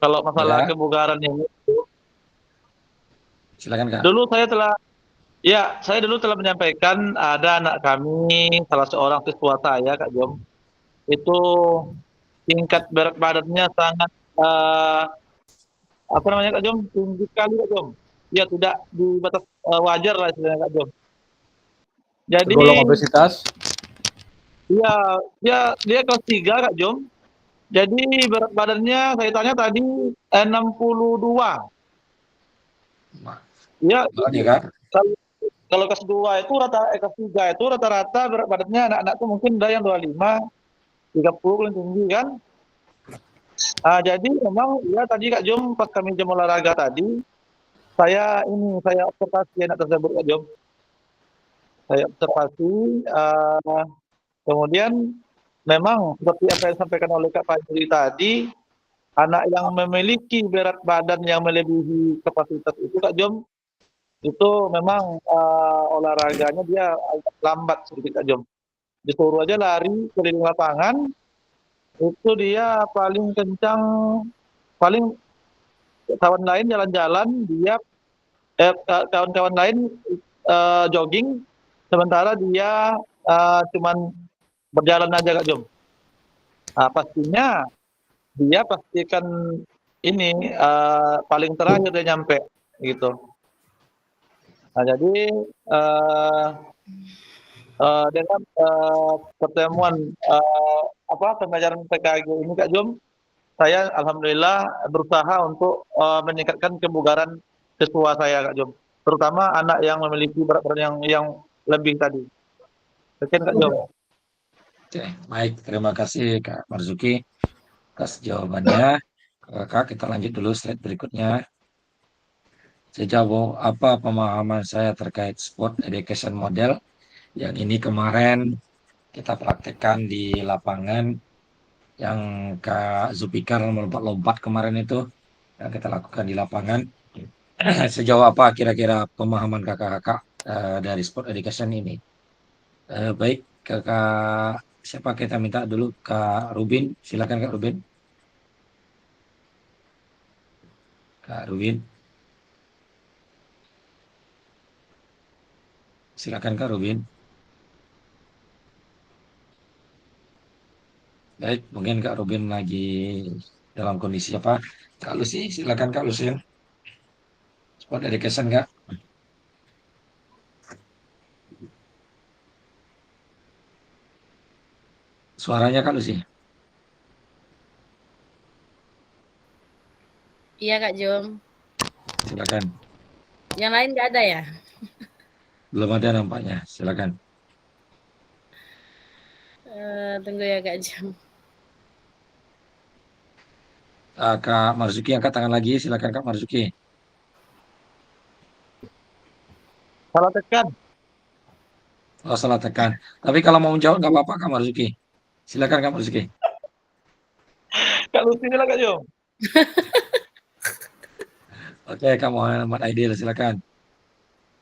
Kalau masalah Ya, kebugaran ini. silakan Kak. Dulu saya dulu telah menyampaikan ada anak kami, salah seorang siswa saya Kak Jom. Itu tingkat berat badannya sangat apa namanya Kak Jom? Tinggi sekali Kak Jom. Ya tidak di batas wajar lah istilahnya Kak Jom. Jadi Tergolong obesitas. iya, dia kelas 3 Kak Jom. Jadi berat badannya saya tanya tadi 62. Ya, Ya Kak. kalau kelas 2 itu kelas 3 itu rata-rata berat badannya anak-anak tuh mungkin ada yang 25, 30 yang tinggi kan. Jadi memang ya tadi Kak Jom pas kami jam olahraga tadi, saya observasi anak tersebut Kak Jom. Saya observasi, kemudian memang seperti apa yang disampaikan oleh Kak Fajri tadi, anak yang memiliki berat badan yang melebihi kapasitas itu Kak Jom, itu memang olahraganya dia agak lambat sedikit Kak Jom. Disuruh aja lari keliling lapangan, itu dia paling kencang, paling kawan lain jalan-jalan, kawan-kawan lain jogging, sementara dia cuman berjalan aja Kak Jom. Pastinya dia pastikan ini paling terakhir dia nyampe gitu. Jadi dengan pertemuan pembelajaran PKG ini Kak Jom, saya alhamdulillah berusaha untuk meningkatkan kebugaran siswa saya Kak Jom, terutama anak yang memiliki berat badan yang lebih tadi. Sekian Kak Jom. Oke, baik. Terima kasih Kak Marzuki atas jawabannya. Kak, kita lanjut dulu slide berikutnya. Sejauh apa pemahaman saya terkait sport education model yang ini kemarin kita praktekkan di lapangan yang Kak Zulfikar melompat-lompat kemarin itu yang kita lakukan di lapangan. Sejauh apa kira-kira pemahaman kakak-kakak dari sport education ini? Baik, Kakak siapa kita minta dulu Kak Rubin, silakan Kak Rubin. Kak Rubin. Silakan Kak Rubin. Baik, mungkin Kak Rubin lagi dalam kondisi apa? Kak Lucy, silakan Kak Lucy. Sport education Kak. Suaranya Kak Lucy. Iya Kak Jom. Silakan. Yang lain nggak ada ya? Belum ada nampaknya. Silakan. Tunggu ya Kak Jom. Kak Marzuki angkat tangan lagi. Silakan Kak Marzuki. Salah tekan. Oh, salah tekan. Tapi kalau mau menjawab nggak apa-apa Kak Marzuki. Silakan Kak Marzuki. Kak Lucy silakan Kak Jom. Oke, Kak Muhammad Aidil silakan.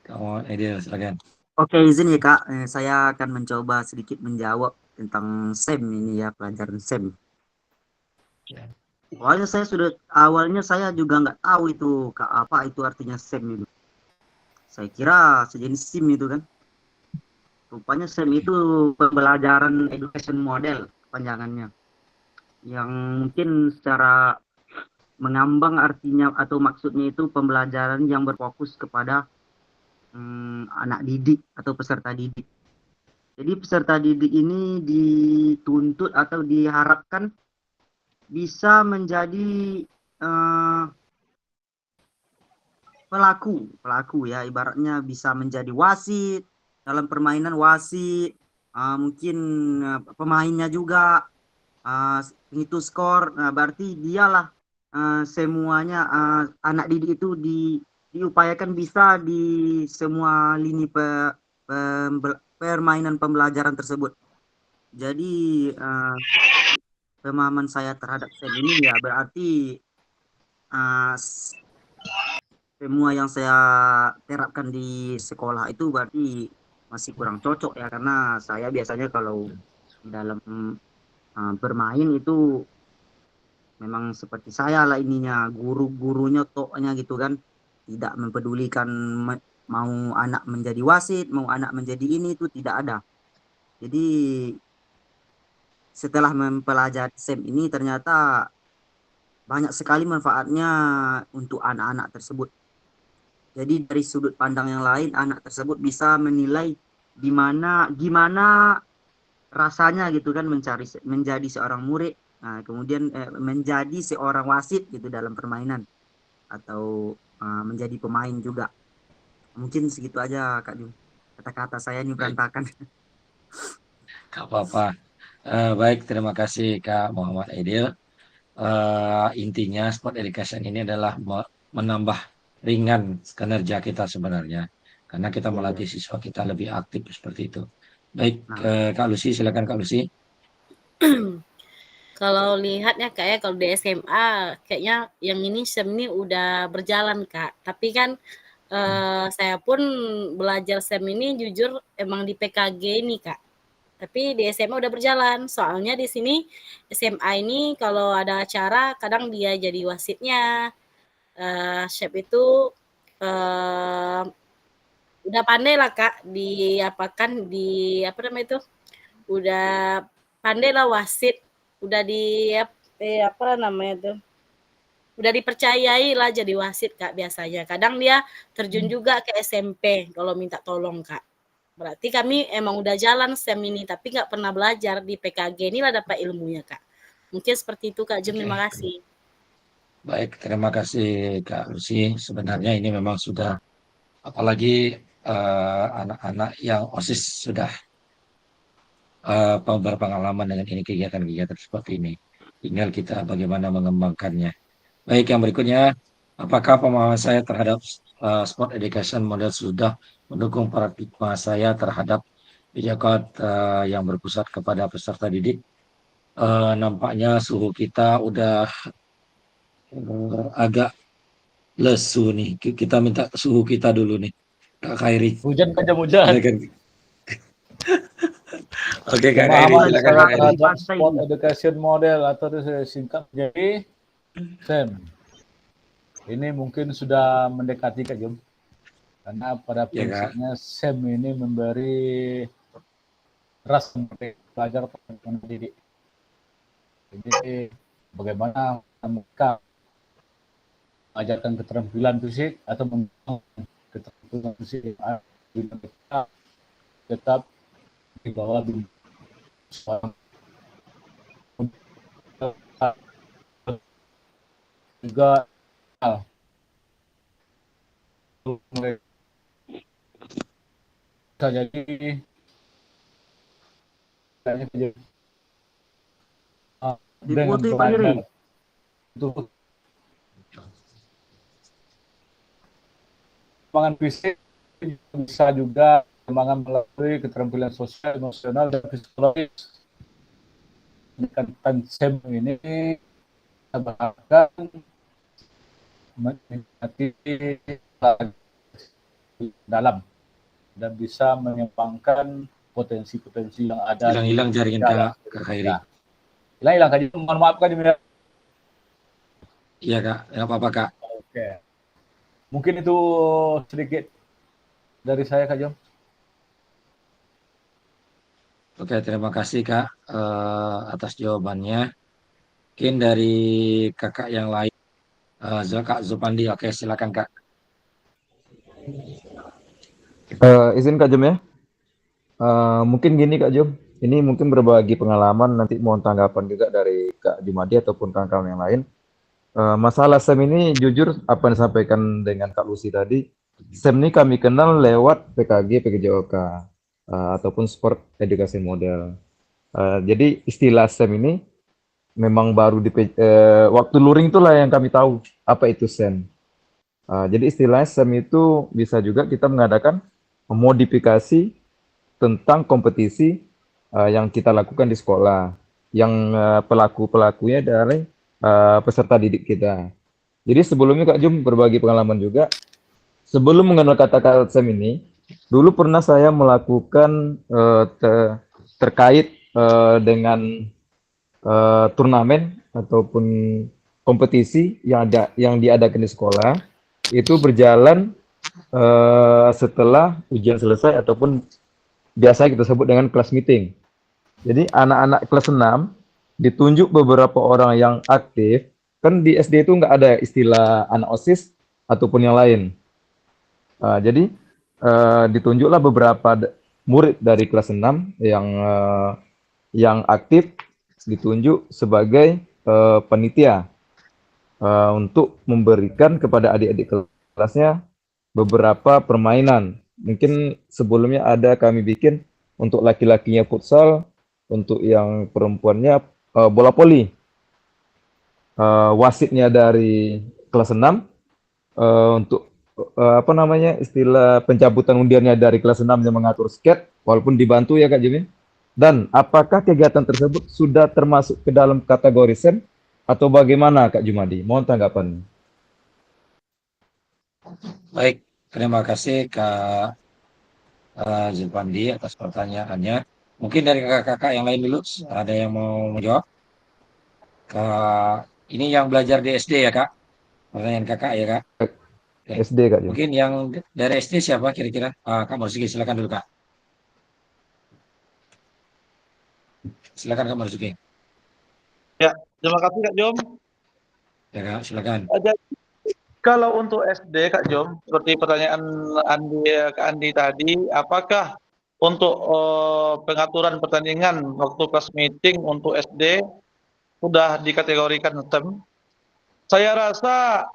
Kak Muhammad Aidil silakan. Oke, izin ya Kak, saya akan mencoba sedikit menjawab tentang SEM ini ya, pelajaran SEM. Awalnya saya juga nggak tahu itu Kak, apa itu artinya SEM itu. Saya kira sejenis SIM itu kan. Rupanya SEM itu pembelajaran education model panjangannya. Yang mungkin secara mengambang artinya atau maksudnya itu pembelajaran yang berfokus kepada anak didik atau peserta didik. Jadi peserta didik ini dituntut atau diharapkan bisa menjadi pelaku ya, ibaratnya bisa menjadi wasit dalam permainan wasit, mungkin pemainnya juga penghitung skor. Berarti dialah semuanya anak didik itu diupayakan bisa di semua lini permainan pembelajaran tersebut. Jadi pemahaman saya terhadap SEM ini ya berarti semua yang saya terapkan di sekolah itu berarti masih kurang cocok ya, karena saya biasanya kalau dalam bermain itu memang seperti saya lah ininya, guru-gurunya toknya gitu kan, tidak mempedulikan mau anak menjadi wasit, mau anak menjadi ini, itu tidak ada. Jadi setelah mempelajari SEM ini ternyata banyak sekali manfaatnya untuk anak-anak tersebut. Jadi dari sudut pandang yang lain, anak tersebut bisa menilai gimana rasanya gitu kan menjadi seorang murid, nah, kemudian menjadi seorang wasit gitu dalam permainan, atau menjadi pemain juga. Mungkin segitu aja Kak Jum. Kata-kata saya ini berantakan. Gak apa-apa. Baik, terima kasih Kak Muhammad Aidil. Intinya sport education ini adalah menambah ringan kinerja kita sebenarnya, karena kita melatih siswa kita lebih aktif seperti itu. Baik, Kak Lucy, silakan Kak Lucy. Kalau lihatnya kayak kalau di SMA kayaknya yang ini SEM ini udah berjalan Kak. Tapi kan saya pun belajar SEM ini jujur emang di PKG ini Kak. Tapi di SMA udah berjalan. Soalnya di sini SMA ini kalau ada acara kadang dia jadi wasitnya. Chef itu udah pandai lah Kak di apa namanya itu? Udah pandai lah wasit. Udah di apa namanya itu? Udah dipercayai lah jadi wasit Kak biasanya. Kadang dia terjun juga ke SMP kalau minta tolong Kak. Berarti kami emang udah jalan SEM ini, tapi nggak pernah belajar di PKG inilah dapat ilmunya Kak. Mungkin seperti itu Kak Jum, terima kasih. Baik, terima kasih Kak Lucy. Sebenarnya ini memang sudah, apalagi anak-anak yang OSIS sudah berpengalaman dengan ini, kegiatan-kegiatan seperti ini. Tinggal kita bagaimana mengembangkannya. Baik, yang berikutnya, apakah pemahaman saya terhadap sport education model sudah mendukung paradigma saya terhadap kebijakan yang berpusat kepada peserta didik? Nampaknya suhu kita udah agak lesu nih. Kita minta suhu kita dulu nih, Kak Khairi. Hujan kan jam hujan. Oke, Kak Khairi, silakan Kak Khairi. Sport education model atau singkat jadi SEM. Ini mungkin sudah mendekati Kak Jum. Karena pada prinsipnya SEM ini memberi ras pelajar pendidik. Jadi bagaimana mereka ajarkan keterampilan fisik atau keterampilan fisik yang mereka tetap di bawah juga bisa jadi dengan permainan untuk pengembangan fisik bisa juga pengembangan melalui keterampilan sosial, emosional, dan psikologis. Pendekatan SEM ini kita berharap menikmati dalam dan bisa mengembangkan potensi-potensi yang ada. Hilang-hilang jaringan Kak Khairi. Hilang-hilang Kak. Mohon maaf Kak. Iya Kak, nggak apa-apa Kak. Oke. Mungkin itu sedikit dari saya Kak Jom. Oke, terima kasih Kak atas jawabannya. Mungkin dari kakak yang lain, Kak Zupandi. Oke, silakan Kak. Izin Kak Jom ya. Mungkin gini Kak Jom, ini mungkin berbagi pengalaman, nanti mohon tanggapan juga dari Kak Jumadi ataupun kawan-kawan yang lain. Masalah SEM ini jujur apa yang disampaikan dengan Kak Lucy tadi, SEM ini kami kenal lewat PKG, PKJOK, ataupun Sport Education Model. Jadi istilah SEM ini memang baru di waktu luring itulah yang kami tahu apa itu SEM. Jadi istilah SEM itu bisa juga kita mengadakan modifikasi tentang kompetisi yang kita lakukan di sekolah, yang pelaku-pelakunya dari peserta didik kita. Jadi sebelumnya Kak Jum berbagi pengalaman juga, sebelum mengenal kata-kata LSM ini, dulu pernah saya melakukan terkait dengan turnamen ataupun kompetisi yang diadakan di sekolah, itu berjalan setelah ujian selesai ataupun biasa kita sebut dengan kelas meeting. Jadi anak-anak kelas 6 ditunjuk beberapa orang yang aktif, kan di SD itu nggak ada istilah anak OSIS ataupun yang lain. Jadi ditunjuklah beberapa murid dari kelas 6 yang aktif ditunjuk sebagai panitia untuk memberikan kepada adik-adik kelasnya beberapa permainan. Mungkin sebelumnya ada kami bikin untuk laki-lakinya futsal, untuk yang perempuannya bola voli. Wasitnya dari kelas 6 untuk apa namanya istilah pencabutan undiannya dari kelas 6 yang mengatur skate, walaupun dibantu ya Kak Jimmy. Dan apakah kegiatan tersebut sudah termasuk ke dalam kategori SEM atau bagaimana Kak Jumadi? Mohon tanggapan. Baik, terima kasih Kak Zulpandi atas pertanyaannya. Mungkin dari kakak-kakak yang lain dulu, ada yang mau menjawab? Kak, ini yang belajar di SD ya Kak? Pertanyaan kakak ya Kak? Oke. SD Kak Jum. Mungkin yang dari SD siapa kira-kira? Kak Marzuki, silakan dulu Kak. Silakan Kak Marzuki. Ya, terima kasih Kak Jom. Ya Kak, silakan. Jadi, kalau untuk SD Kak Jom, seperti pertanyaan Kak Andi tadi, apakah untuk pengaturan pertandingan waktu kelas meeting untuk SD sudah dikategorikan STEM? Saya rasa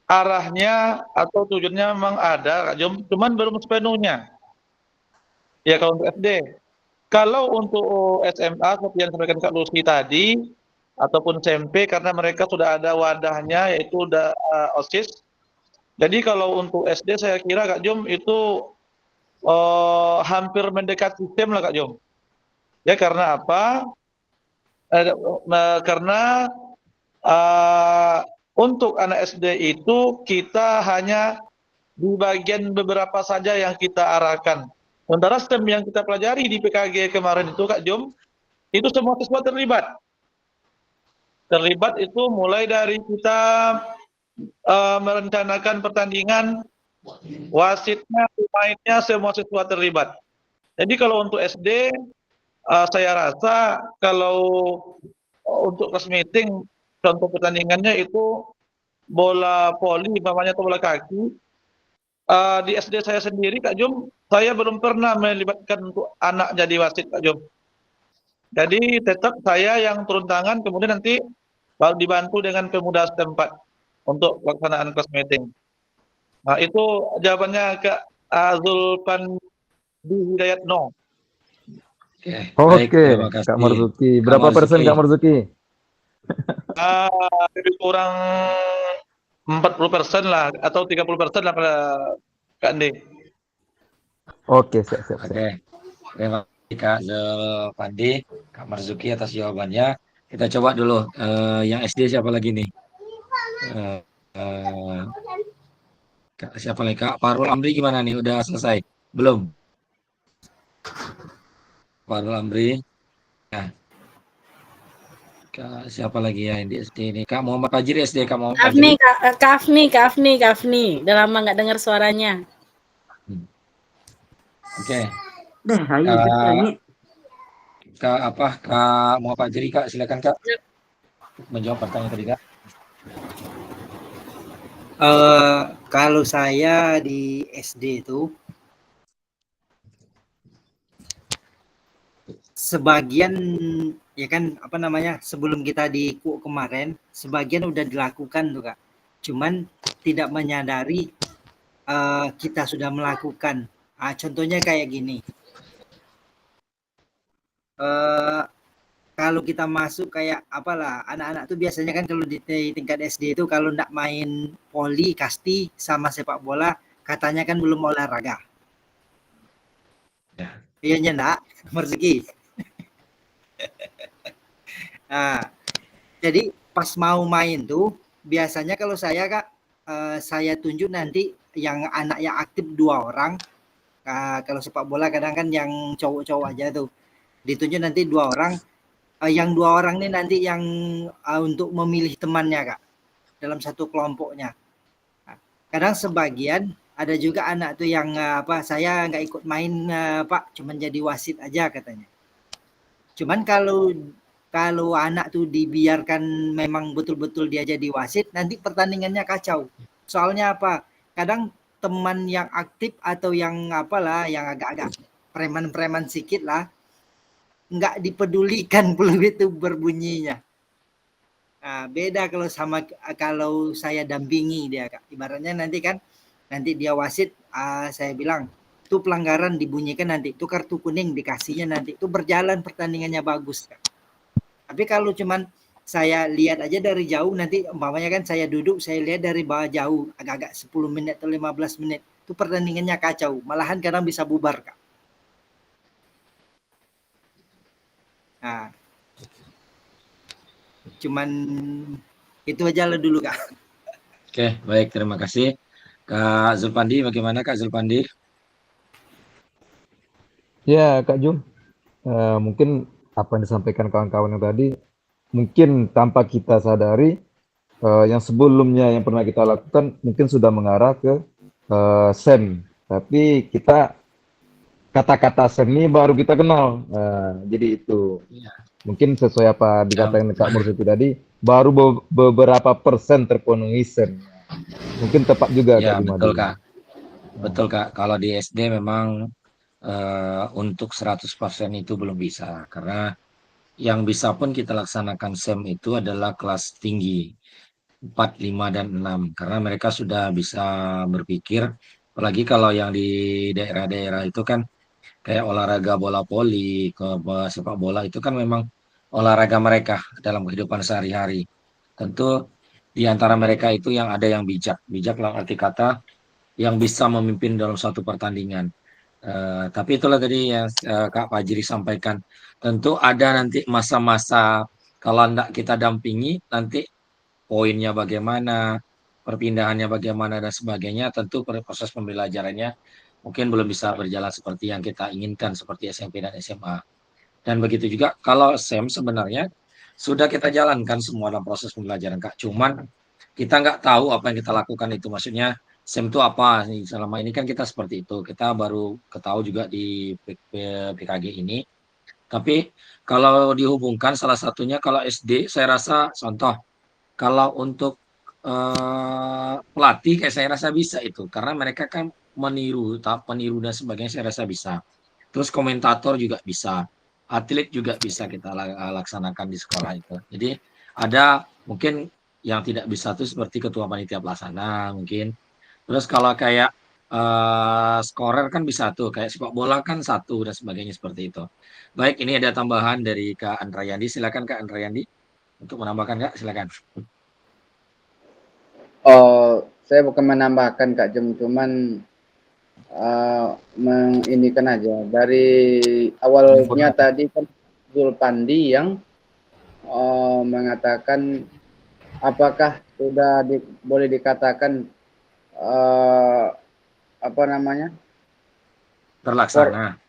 arahnya atau tujuannya memang ada Kak Jom, cuman belum sepenuhnya. Ya kalau untuk SD. Kalau untuk SMA seperti yang disampaikan Kak Lucy tadi, ataupun SMP karena mereka sudah ada wadahnya yaitu OSIS. Jadi kalau untuk SD saya kira Kak Jom itu hampir mendekati sistem lah Kak Jom. Ya karena apa? Karena untuk anak SD itu kita hanya di bagian beberapa saja yang kita arahkan. Sementara STEM yang kita pelajari di PKG kemarin itu Kak Jom, itu semua siswa terlibat. Terlibat itu mulai dari kita merencanakan pertandingan, wasitnya, pemainnya, semua siswa terlibat. Jadi kalau untuk SD, saya rasa kalau untuk kelas meeting, contoh pertandingannya itu bola voli, namanya atau bola kaki. Di SD saya sendiri, Kak Jum, saya belum pernah melibatkan untuk anak jadi wasit, Kak Jum. Jadi tetap saya yang turun tangan, kemudian nanti baru dibantu dengan pemuda setempat untuk pelaksanaan kelas meeting. Nah itu jawabannya Kak Zulpandi Hidayatno. Oke, Kak Marzuki. Berapa persen Kak Marzuki? Lebih kurang 40% lah atau 30% lah Kak Andi. Oke, siap. Oke, terima kasih Kak Zulpandi, Kak Marzuki atas jawabannya. Kita coba dulu yang SD siapa lagi nih? Siapa lagi Kak Farul Amri gimana nih? Udah selesai? Belum? Farul Amri. Nah. Kak, siapa lagi ya yang di SD ini? Kak Muhammad Fajri SD, Kak Muhammad Fajri. Kak Afni. Udah lama nggak dengar suaranya. Oke. Kak Muhammad Fajri, Kak, silakan Kak. Menjawab pertanyaan tadi Kak. Kalau saya di SD itu sebagian ya kan sebelum kita di KU kemarin sebagian udah dilakukan tuh Kak, cuman tidak menyadari kita sudah melakukan. Contohnya kayak gini, kalau kita masuk kayak anak-anak tuh biasanya kan kalau di tingkat SD itu kalau nggak main voli, kasti sama sepak bola katanya kan belum olahraga. Iya enggak, Marzuki? Nah, jadi pas mau main tuh biasanya kalau saya Kak saya tunjuk nanti yang anak yang aktif 2 orang. Kalau sepak bola kadang kan yang cowok-cowok aja tuh. Ditunjuk nanti 2 orang. Yang 2 orang ini nanti yang untuk memilih temannya Kak dalam satu kelompoknya. Kadang sebagian ada juga anak tuh yang saya nggak ikut main Pak, cuman jadi wasit aja katanya. Cuman kalau anak tuh dibiarkan memang betul-betul dia jadi wasit, nanti pertandingannya kacau. Soalnya apa? Kadang teman yang aktif atau yang yang agak-agak preman-preman sedikit lah, nggak dipedulikan peluit itu berbunyinya. Nah, beda kalau saya dampingi dia Kak. Ibaratnya nanti dia wasit, saya bilang itu pelanggaran dibunyikan nanti, itu kartu kuning dikasihnya nanti, itu berjalan pertandingannya bagus Kak. Tapi kalau cuman saya lihat aja dari jauh, nanti umpamanya kan saya duduk, saya lihat dari bawah jauh, agak-agak 10 menit atau 15 menit, itu pertandingannya kacau, malahan kadang bisa bubar Kak. Nah, cuman itu aja lah dulu Kak. Oke, baik, terima kasih. Kak Zulpandi, bagaimana Kak Zulpandi? Ya, Kak Jum, mungkin apa yang disampaikan kawan-kawan yang tadi, mungkin tanpa kita sadari, yang sebelumnya yang pernah kita lakukan mungkin sudah mengarah ke SEM, tapi kata-kata SEM ini baru kita kenal. Jadi itu mungkin sesuai apa dikatakan Kak Mursyid tadi, baru beberapa persen terpenuhi SEM. Mungkin tepat juga Ya, Kak betul Jumadi. Kak. Betul Kak, kalau di SD memang untuk 100% itu belum bisa, karena yang bisa pun kita laksanakan SEM itu adalah kelas tinggi 4, 5, dan 6, karena mereka sudah bisa berpikir, apalagi kalau yang di daerah-daerah itu kan kayak olahraga bola voli, sepak bola itu kan memang olahraga mereka dalam kehidupan sehari-hari. Tentu di antara mereka itu yang ada yang bijak dalam arti kata yang bisa memimpin dalam suatu pertandingan. Tapi itulah tadi yang Kak Fajri sampaikan. Tentu ada nanti masa-masa kalau tidak kita dampingi, nanti poinnya bagaimana, perpindahannya bagaimana, dan sebagainya. Tentu proses pembelajarannya mungkin belum bisa berjalan seperti yang kita inginkan, seperti SMP dan SMA. Dan begitu juga kalau SEM sebenarnya sudah kita jalankan semua dalam proses pembelajaran Kak. Cuman kita nggak tahu apa yang kita lakukan itu. Maksudnya SEM itu apa? Selama ini kan kita seperti itu. Kita baru ketahui juga di PKG ini. Tapi kalau dihubungkan salah satunya kalau SD, saya rasa contoh. Kalau untuk pelatih kayak saya rasa bisa itu. Karena mereka kan meniru dan sebagainya, saya rasa bisa. Terus komentator juga bisa. Atlet juga bisa kita laksanakan di sekolah itu. Jadi ada mungkin yang tidak bisa tuh seperti ketua panitia pelaksana mungkin. Terus kalau kayak scorer kan bisa tuh, kayak sepak bola kan 1 dan sebagainya seperti itu. Baik, ini ada tambahan dari Kak Andrayandi. Silakan Kak Andrayandi untuk menambahkan Kak, silakan. Saya bukan menambahkan Kak Jem, cuman menginikan aja dari awalnya tadi kan Zulpandi yang mengatakan apakah sudah boleh dikatakan terlaksana.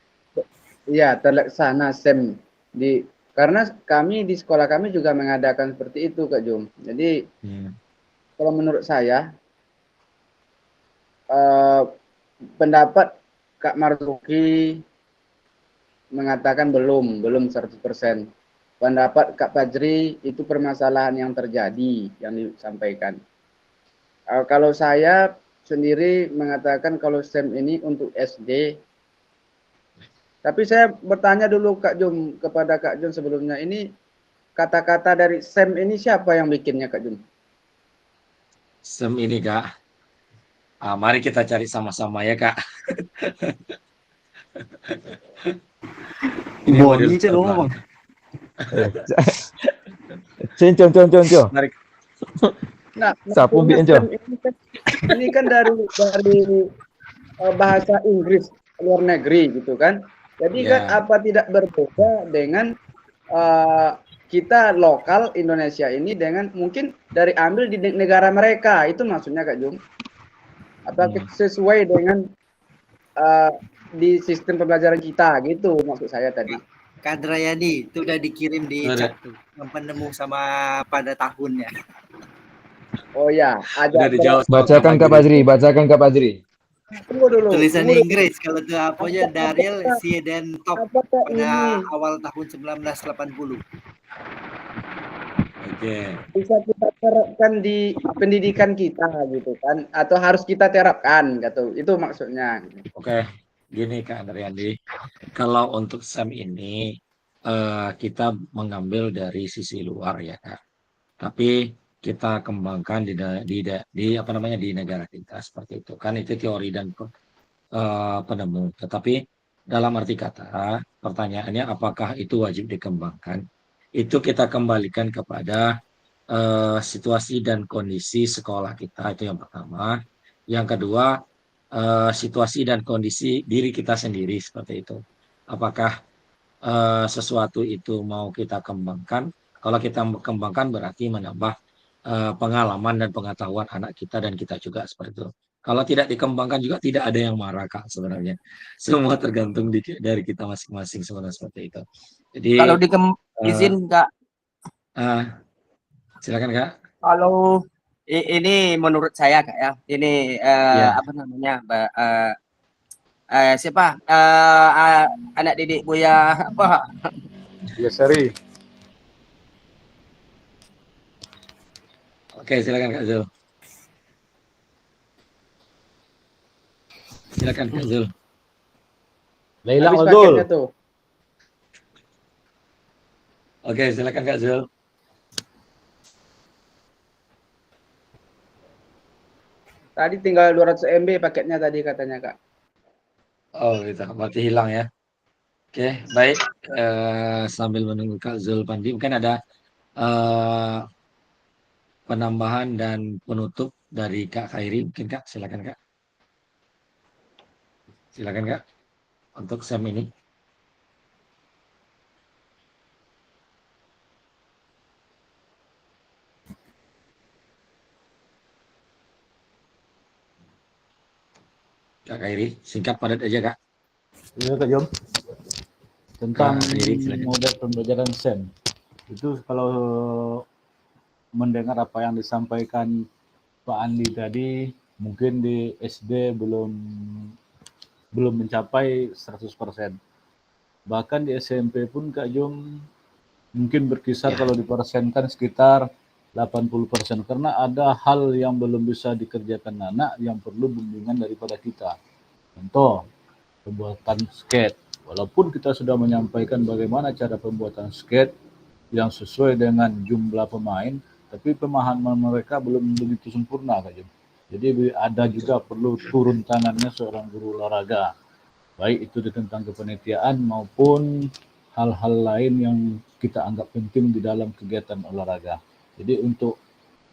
Iya, terlaksana SEM karena kami di sekolah kami juga mengadakan seperti itu Kak Jum. Jadi kalau menurut saya pendapat Kak Marzuki mengatakan belum 100%. Pendapat Kak Fajri itu permasalahan yang terjadi yang disampaikan. Kalau saya sendiri mengatakan kalau SEM ini untuk SD. Tapi saya bertanya dulu Kak Jum kepada Kak Jum sebelumnya, ini kata-kata dari SEM ini siapa yang bikinnya Kak Jum? SEM ini Kak, mari kita cari sama-sama ya Kak. Ini Bonyi cek ngomong. Cincong. Nah, Sapu ini kan dari bahasa Inggris luar negeri gitu kan. Jadi kan apa tidak berbeda dengan kita lokal Indonesia ini dengan mungkin dari ambil di negara mereka, itu maksudnya Kak Jum. Apa sesuai dengan di sistem pembelajaran kita gitu maksud saya tadi. Kak Drayadi itu udah dikirim di Udah. chat tuh, yang penemu sama pada tahunnya. Oh ya, Udah dijawab. Bacakan Kak Fajri, bacakan Kak Fajri. Tunggu dulu. Tulisan tunggu dulu. Inggris kalau tuh apanya Daryl dan Top Apakah pada ini awal tahun 1980. Oke. bisa kita terapkan di pendidikan kita gitu kan? Atau harus kita terapkan gitu? Itu maksudnya. Oke, gini Kak Andriandi, kalau untuk SEM ini kita mengambil dari sisi luar ya Kak, tapi kita kembangkan di apa namanya di negara kita seperti itu kan, itu teori dan penemu. Tetapi dalam arti kata pertanyaannya apakah itu wajib dikembangkan? Itu kita kembalikan kepada situasi dan kondisi sekolah kita, itu yang pertama. Yang kedua, situasi dan kondisi diri kita sendiri seperti itu. Apakah sesuatu itu mau kita kembangkan? Kalau kita kembangkan berarti menambah pengalaman dan pengetahuan anak kita dan kita juga seperti itu. Kalau tidak dikembangkan juga tidak ada yang marah Kak sebenarnya. Semua tergantung dari kita masing-masing sebenarnya seperti itu. Jadi Kalau izin Kak, silakan Kak. kalau ini menurut saya Kak ya, ini Ya. apa namanya, siapa anak didik Buya apa? Ya Seri. Oke, silakan Kak Zul. Silakan Kak Zul. Leila Habis Zul. paketnya tuh. Oke, silakan Kak Zul. Tadi tinggal 200 MB paketnya tadi katanya Kak. Oh gitu, berarti hilang ya. Oke, baik. Sambil menunggu Kak Zul Pandi, mungkin ada penambahan dan penutup dari Kak Khairi, mungkin Kak, silakan Kak. Silakan Kak, untuk SEM ini. Kak Khairi, singkat padat aja Kak. Iya Kak Jom. Tentang Kak Khairi, silakan. model pembelajaran SEM. Itu kalau mendengar apa yang disampaikan Pak Andi tadi, mungkin di SD belum mencapai 100%. Bahkan di SMP pun Kak Jom mungkin berkisar kalau dipersenkan sekitar 80%, karena ada hal yang belum bisa dikerjakan anak yang perlu bimbingan daripada kita. Contoh, pembuatan skate. Walaupun kita sudah menyampaikan bagaimana cara pembuatan skate yang sesuai dengan jumlah pemain, tapi pemahaman mereka belum begitu sempurna Kak Jom. Jadi ada juga perlu turun tangannya seorang guru olahraga, baik itu tentang kepanitiaan maupun hal-hal lain yang kita anggap penting di dalam kegiatan olahraga. Jadi untuk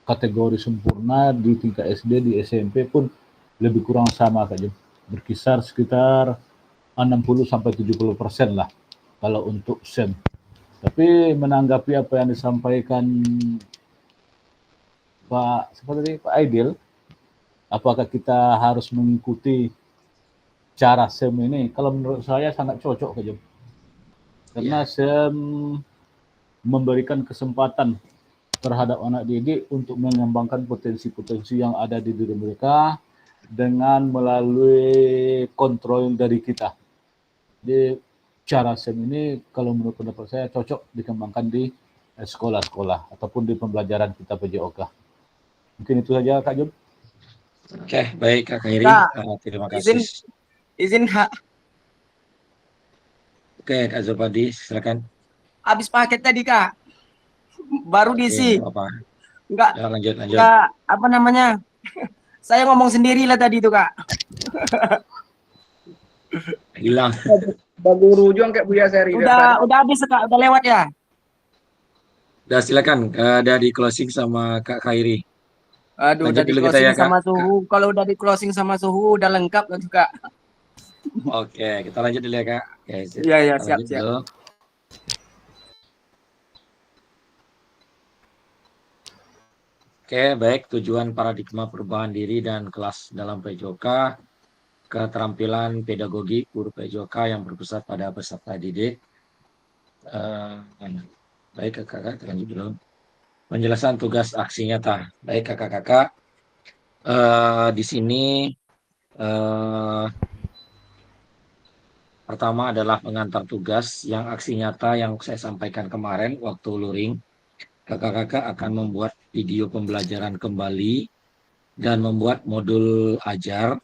kategori sempurna di tingkat SD, di SMP pun lebih kurang sama Kak Jom. Berkisar sekitar 60-70% lah kalau untuk SEM. Tapi menanggapi apa yang disampaikan Pak Aidil, apakah kita harus mengikuti cara SEM ini? Kalau menurut saya sangat cocok Kak Jom. Karena SEM memberikan kesempatan terhadap anak didik untuk mengembangkan potensi-potensi yang ada di diri mereka dengan melalui kontrol dari kita. Jadi cara SEM ini kalau menurut pendapat saya cocok dikembangkan di sekolah-sekolah ataupun di pembelajaran kita PJOK. Mungkin itu saja Kak Jom. Oke, baik Kak Khairi. Kak, Terima kasih. Izin Kak, Oke, Kak Zul Pandi, silakan. habis paket tadi Kak, baru diisi. Oke, apa? Enggak, Ya, lanjut. enggak, apa namanya? Saya ngomong sendiri lah tadi itu Kak. Hilang. Baguru juga kayak Buya Seri. Udah habis Kak, udah lewat ya. Udah silakan, udah di closing sama Kak Khairi. Aduh, Lanjut udah di dulu kita closing ya, Kak. sama suhu. Kalau udah di closing sama suhu udah lengkap kan Kak. Oke, kita lanjut dulu ya Kak. Oke, Iya, kita siap. lanjut dulu. Oke, baik. Tujuan paradigma perubahan diri dan kelas dalam PJOK, keterampilan pedagogi guru PJOK yang berpusat pada peserta didik. Baik kakak-kakak, lanjut dulu. Penjelasan tugas aksi nyata. Baik kakak-kakak, di sini pertama adalah pengantar tugas yang aksi nyata yang saya sampaikan kemarin waktu luring. Kakak-kakak akan membuat video pembelajaran kembali dan membuat modul ajar.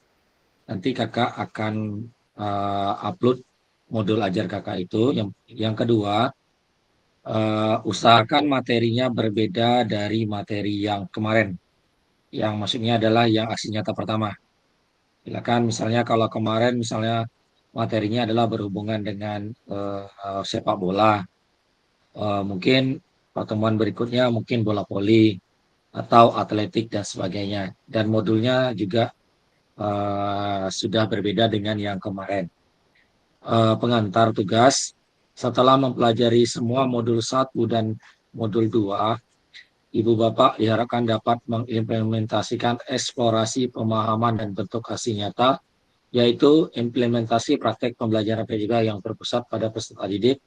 Nanti kakak akan upload modul ajar kakak itu. Yang kedua, usahakan materinya berbeda dari materi yang kemarin. Yang maksudnya adalah yang aksi nyata pertama. Silakan misalnya kalau kemarin misalnya materinya adalah berhubungan dengan sepak bola. Mungkin pertemuan berikutnya mungkin bola voli atau atletik dan sebagainya. Dan modulnya juga sudah berbeda dengan yang kemarin. Pengantar tugas, setelah mempelajari semua modul 1 dan modul 2, Ibu Bapak diharapkan dapat mengimplementasikan eksplorasi pemahaman dan bentuk aksi nyata, yaitu implementasi praktek pembelajaran PJOK yang berpusat pada peserta didik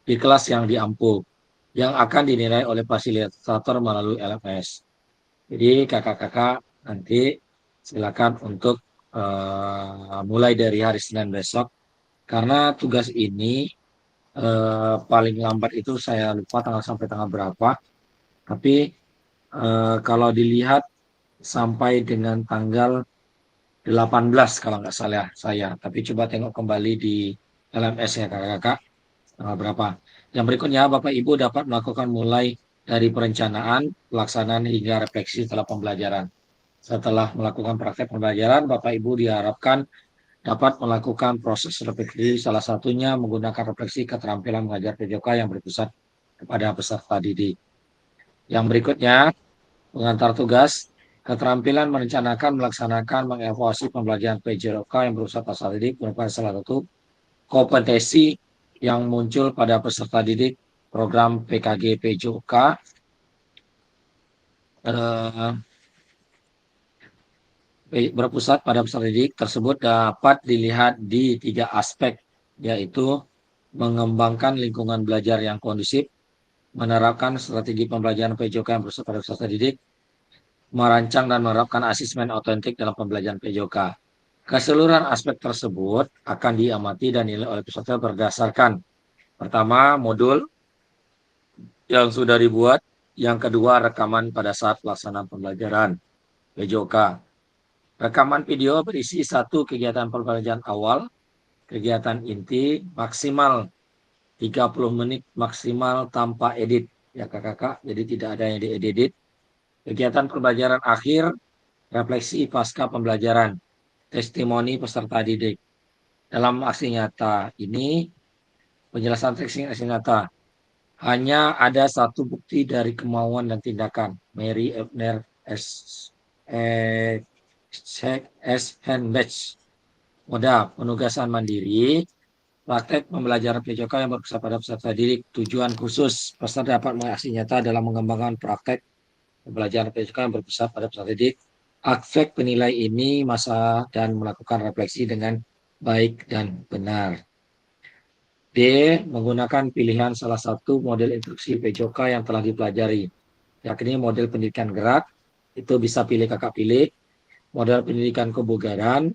di kelas yang diampu, yang akan dinilai oleh fasilitator melalui LMS. Jadi kakak-kakak nanti silakan untuk mulai dari hari Senin besok, karena tugas ini paling lambat itu saya lupa sampai tanggal berapa, tapi kalau dilihat sampai dengan tanggal 18 kalau nggak salah saya, tapi coba tengok kembali di LMS ya kakak-kakak berapa. Yang berikutnya Bapak Ibu dapat melakukan mulai dari perencanaan, pelaksanaan hingga refleksi setelah pembelajaran. Setelah melakukan praktek pembelajaran, Bapak Ibu diharapkan dapat melakukan proses refleksi, salah satunya menggunakan refleksi keterampilan mengajar PJOK yang berpusat kepada peserta didik. Yang berikutnya, pengantar tugas, keterampilan merencanakan, melaksanakan, mengevaluasi pembelajaran PJOK yang berpusat peserta didik merupakan salah satu kompetensi yang muncul pada peserta didik program PKG PJOK. Berpusat pada peserta didik tersebut dapat dilihat di 3 aspek, yaitu mengembangkan lingkungan belajar yang kondusif, menerapkan strategi pembelajaran PJOK yang berpusat pada peserta didik, merancang dan menerapkan asesmen autentik dalam pembelajaran PJOK. Keseluruhan aspek tersebut akan diamati dan dinilai oleh peserta berdasarkan pertama, modul yang sudah dibuat, yang kedua, rekaman pada saat pelaksanaan pembelajaran PJOK. Rekaman video berisi 1 kegiatan pembelajaran awal, kegiatan inti, maksimal 30 menit maksimal tanpa edit ya kakak-kakak, jadi tidak ada yang diedit. Kegiatan pembelajaran akhir, refleksi pasca pembelajaran, testimoni peserta didik. Dalam aksi nyata ini, penjelasan aksi nyata, hanya ada 1 bukti dari kemauan dan tindakan. Mary Ebner S. Handbatch. Moda penugasan mandiri, praktek pembelajaran PJOK yang berpusat pada peserta didik. Tujuan khusus, peserta dapat mengaksi nyata dalam mengembangkan praktek pembelajaran PJOK yang berpusat pada peserta didik. Aspek penilai ini masa dan melakukan refleksi dengan baik dan benar. D. Menggunakan pilihan salah satu model instruksi PJOK yang telah dipelajari, yakni model pendidikan gerak, itu bisa kakak pilih, model pendidikan kebugaran,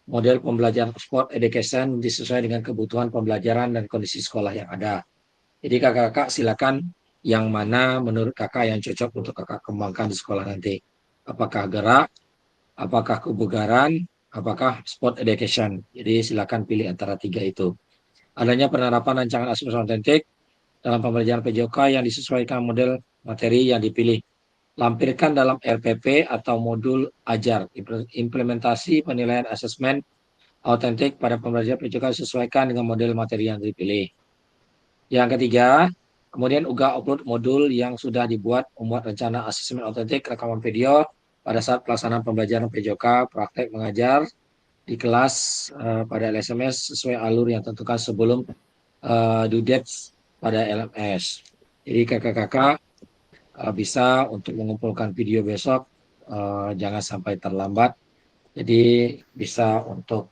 model pembelajaran sport education disesuaikan dengan kebutuhan pembelajaran dan kondisi sekolah yang ada. Jadi kakak-kakak silakan yang mana menurut kakak yang cocok untuk kakak kembangkan di sekolah nanti. Apakah gerak, apakah kebugaran, apakah sport education. Jadi silakan pilih antara 3 itu. Adanya penerapan rancangan asesmen autentik dalam pembelajaran PJOK yang disesuaikan model materi yang dipilih. Lampirkan dalam RPP atau modul ajar. Implementasi penilaian asesmen autentik pada pembelajaran PJOK disesuaikan dengan model materi yang dipilih. Yang ketiga, kemudian upload modul yang sudah dibuat, membuat rencana asesmen autentik, rekaman video pada saat pelaksanaan pembelajaran PJOK, praktek mengajar di kelas pada LSMS sesuai alur yang tentukan sebelum due dates pada LMS. Jadi kakak-kakak bisa untuk mengumpulkan video besok, jangan sampai terlambat. Jadi bisa untuk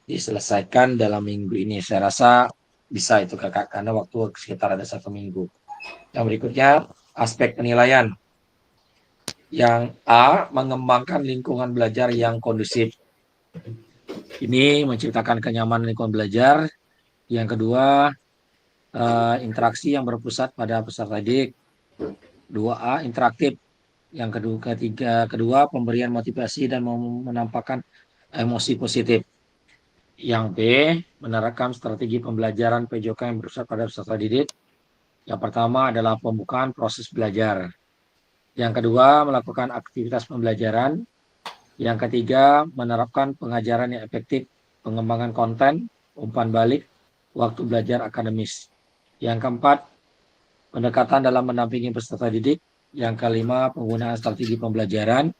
diselesaikan dalam minggu ini. Saya rasa bisa itu kakak, karena waktu sekitar ada 1 minggu. Yang berikutnya, aspek penilaian. Yang A, mengembangkan lingkungan belajar yang kondusif. Ini menciptakan kenyamanan lingkungan belajar. Yang kedua, interaksi yang berpusat pada peserta didik. 2A, interaktif. Yang kedua, pemberian motivasi dan menampakkan emosi positif. Yang B, menerapkan strategi pembelajaran PJOK yang berpusat pada peserta didik. Yang pertama adalah pembukaan proses belajar. Yang kedua, melakukan aktivitas pembelajaran. Yang ketiga, menerapkan pengajaran yang efektif, pengembangan konten, umpan balik, waktu belajar akademis. Yang keempat, pendekatan dalam mendampingi peserta didik. Yang kelima, penggunaan strategi pembelajaran.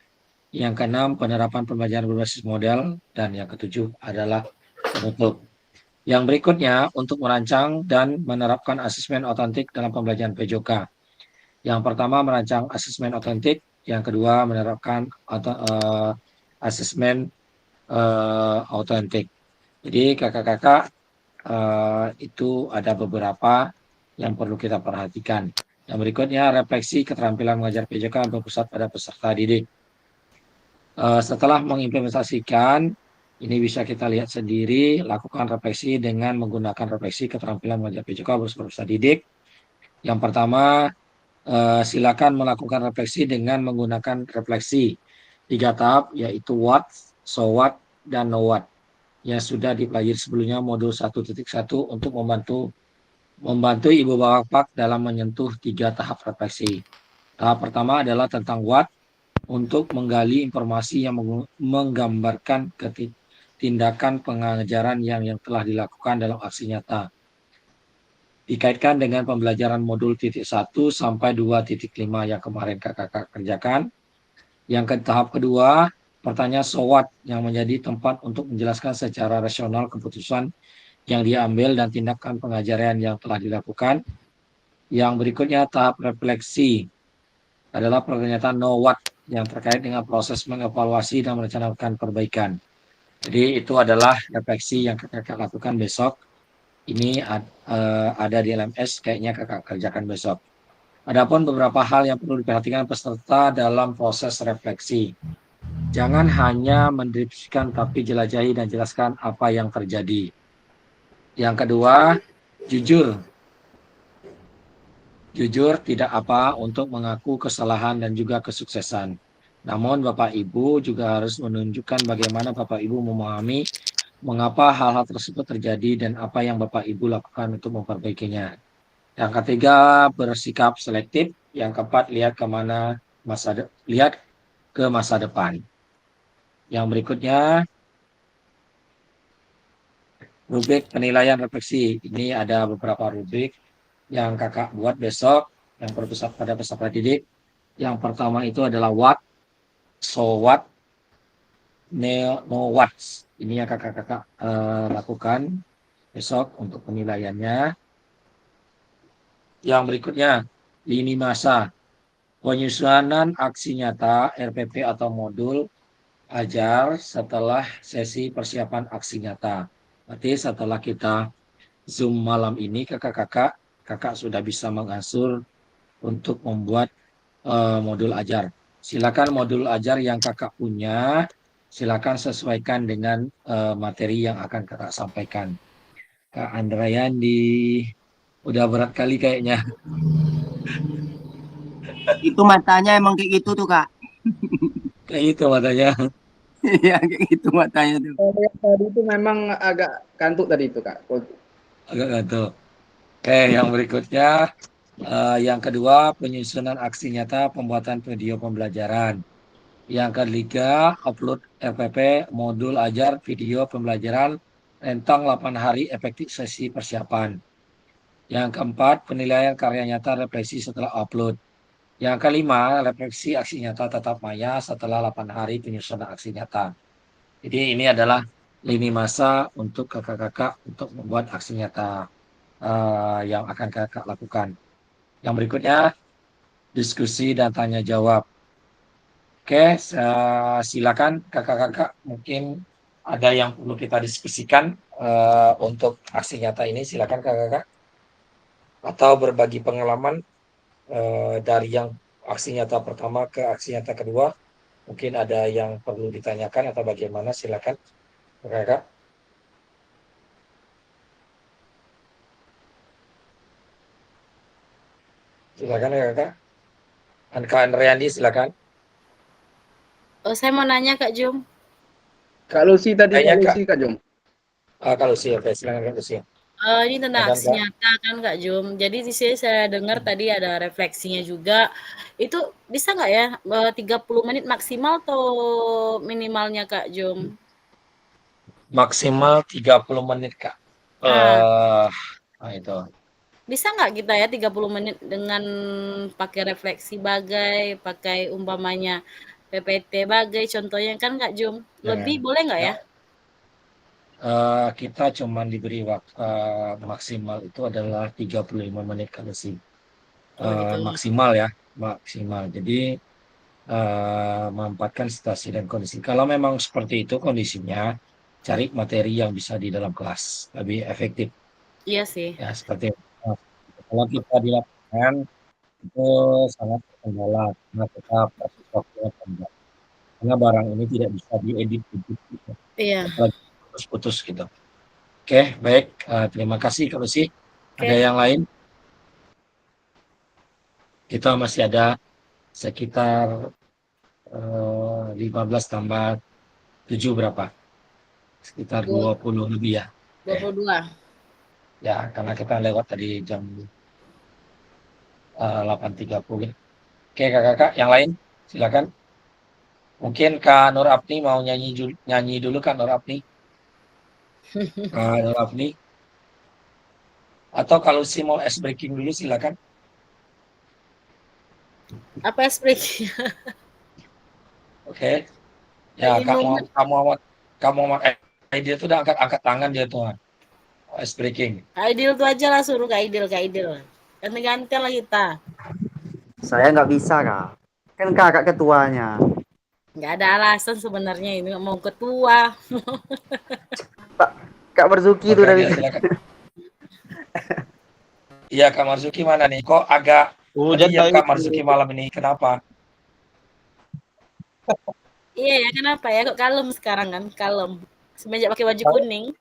Yang keenam, penerapan pembelajaran berbasis model. Dan yang ketujuh adalah penutup. Yang berikutnya, untuk merancang dan menerapkan asesmen otentik dalam pembelajaran PJOK. Yang pertama, merancang asesmen otentik. Yang kedua, menerapkan asesmen otentik. Jadi kakak-kakak, itu ada beberapa yang perlu kita perhatikan. Yang berikutnya, refleksi keterampilan mengajar PJOK yang berpusat pada peserta didik. Setelah mengimplementasikan, ini bisa kita lihat sendiri, lakukan refleksi dengan menggunakan refleksi keterampilan mengajar PJOK berpusat pada peserta didik. Yang pertama, silakan melakukan refleksi dengan menggunakan refleksi 3 tahap, yaitu what, so what, dan know what, yang sudah dipelajari sebelumnya modul 1.1 untuk membantu ibu bapak dalam menyentuh 3 tahap refleksi. Tahap pertama adalah tentang what, untuk menggali informasi yang menggambarkan tindakan pengajaran yang telah dilakukan dalam aksi nyata. Dikaitkan dengan pembelajaran modul 1 sampai 2.5 yang kemarin kakak kerjakan. Yang ke tahap kedua, pertanyaan so what, yang menjadi tempat untuk menjelaskan secara rasional keputusan yang diambil dan tindakan pengajaran yang telah dilakukan. Yang berikutnya, tahap refleksi adalah pernyataan know what, yang terkait dengan proses mengevaluasi dan merencanakan perbaikan. Jadi itu adalah refleksi yang kakak lakukan besok. Ini ada di LMS, kayaknya kakak kerjakan besok. Adapun beberapa hal yang perlu diperhatikan peserta dalam proses refleksi. Jangan hanya mendeskripsikan, tapi jelajahi dan jelaskan apa yang terjadi. Yang kedua, jujur. Jujur tidak apa untuk mengaku kesalahan dan juga kesuksesan. Namun Bapak Ibu juga harus menunjukkan bagaimana Bapak Ibu memahami mengapa hal-hal tersebut terjadi dan apa yang Bapak Ibu lakukan untuk memperbaikinya. Yang ketiga, bersikap selektif. Yang keempat, lihat ke masa depan. Yang berikutnya, rubrik penilaian refleksi. Ini ada beberapa rubrik yang kakak buat besok, yang berpusat pada peserta didik. Yang pertama itu adalah what, so what, know what. Ini yang kakak-kakak lakukan besok untuk penilaiannya. Yang berikutnya, lini masa. Penyusunan aksi nyata RPP atau modul ajar setelah sesi persiapan aksi nyata. Berarti setelah kita Zoom malam ini, kakak sudah bisa mengatur untuk membuat modul ajar. Silakan modul ajar yang kakak punya, silakan sesuaikan dengan materi yang akan kakak sampaikan. Kak Andrayandi, udah berat kali kayaknya. Itu matanya emang kayak gitu tuh, Kak. Kayak gitu matanya. Iya, kayak gitu matanya tuh. Tadi itu memang agak kantuk tadi itu, Kak. Agak kantuk. Oke, yang berikutnya, yang kedua, penyusunan aksi nyata pembuatan video pembelajaran. Yang ketiga, upload RPP modul ajar video pembelajaran rentang 8 hari efektif sesi persiapan. Yang keempat, penilaian karya nyata refleksi setelah upload. Yang kelima, refleksi aksi nyata tatap maya setelah 8 hari penyusunan aksi nyata. Jadi ini adalah lini masa untuk kakak-kakak untuk membuat aksi nyata yang akan kakak lakukan. Yang berikutnya, diskusi dan tanya jawab. Oke, silakan kakak-kakak, mungkin ada yang perlu kita diskusikan untuk aksi nyata ini, silakan kakak-kakak. Atau berbagi pengalaman dari yang aksi nyata pertama ke aksi nyata kedua. Mungkin ada yang perlu ditanyakan atau bagaimana, silakan kakak-kakak. Silakan kakak. Kak Andriandi, silakan. Oh, saya mau nanya Kak Jum. Kak Lucy tadi, Kayaknya, Kak Lucy, Kak Jom. Kalau sih, oke, silakan Kak Lucy. Ini tentang Silakan, aksi Kak. nyata kan Kak Jum. Jadi di sini saya dengar tadi ada refleksinya juga. Itu bisa nggak ya 30 menit maksimal atau minimalnya Kak Jum? Maksimal 30 menit, Kak. Nah, itu. Bisa nggak kita ya 30 menit dengan pakai refleksi bagai, pakai umpamanya PPT bagai contohnya kan Kak Jum. Lebih boleh nggak ya? Kita cuma diberi waktu maksimal itu adalah 35 menit kalau sih. gitu. Maksimal ya, maksimal. Jadi memanfaatkan situasi dan kondisi. Kalau memang seperti itu kondisinya, cari materi yang bisa di dalam kelas, lebih efektif. Iya sih. Ya, seperti itu. Kalau kita di lapangan itu sangat terkendala karena kita proses waktunya panjang. Karena barang ini tidak bisa diedit gitu. Iya. Apalagi putus-putus gitu. Oke, baik. Terima kasih Kak Lucy. Ada yang lain? Kita masih ada sekitar 15 tambah 7 berapa? Sekitar 20 lebih ya. 22. Ya, karena kita lewat tadi jam 8.30. Oke, kakak-kakak, yang lain silakan. Mungkin Kak Nur Apni mau nyanyi dulu Kak Nur Apni. Kak Nur Apni. Atau kalau si mau ice breaking dulu silakan. Apa ice breaking? Oke. Ya, kamu Aidil tuh udah angkat tangan dia tuh. Ice breaking. Aidil tuh aja lah, suruh Kak Aidil. Ganti-ganti lah kita. Saya nggak bisa, Kak. Kan kakak ketuanya. Nggak ada alasan sebenarnya ini mau ketua. Kak Marzuki itu udah bisa. Iya, Kak Marzuki mana nih? Kok agak diam Kak Marzuki malam ini? Kenapa? Iya ya, kenapa ya? Kok kalem sekarang kan? Kalem. Semenjak pakai baju kuning.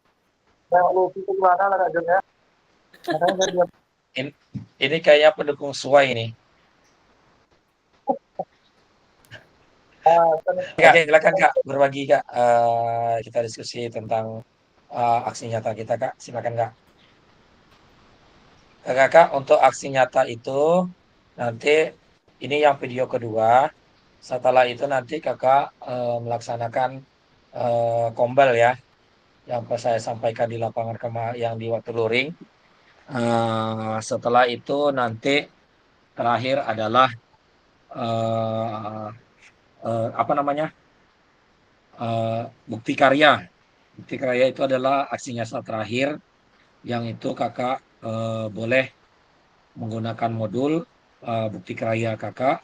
Ini kayaknya pendukung Suai ini. Oke, silakan Kak, berbagi Kak. Kita diskusi tentang aksi nyata kita Kak. Silakan Kak. Kakak, untuk aksi nyata itu nanti ini yang video kedua. Setelah itu nanti kakak melaksanakan kombel ya, yang saya sampaikan di lapangan yang di waktu luring. Setelah itu nanti terakhir adalah bukti karya. Bukti karya itu adalah aksi nyata terakhir, yang itu kakak boleh menggunakan modul bukti karya kakak,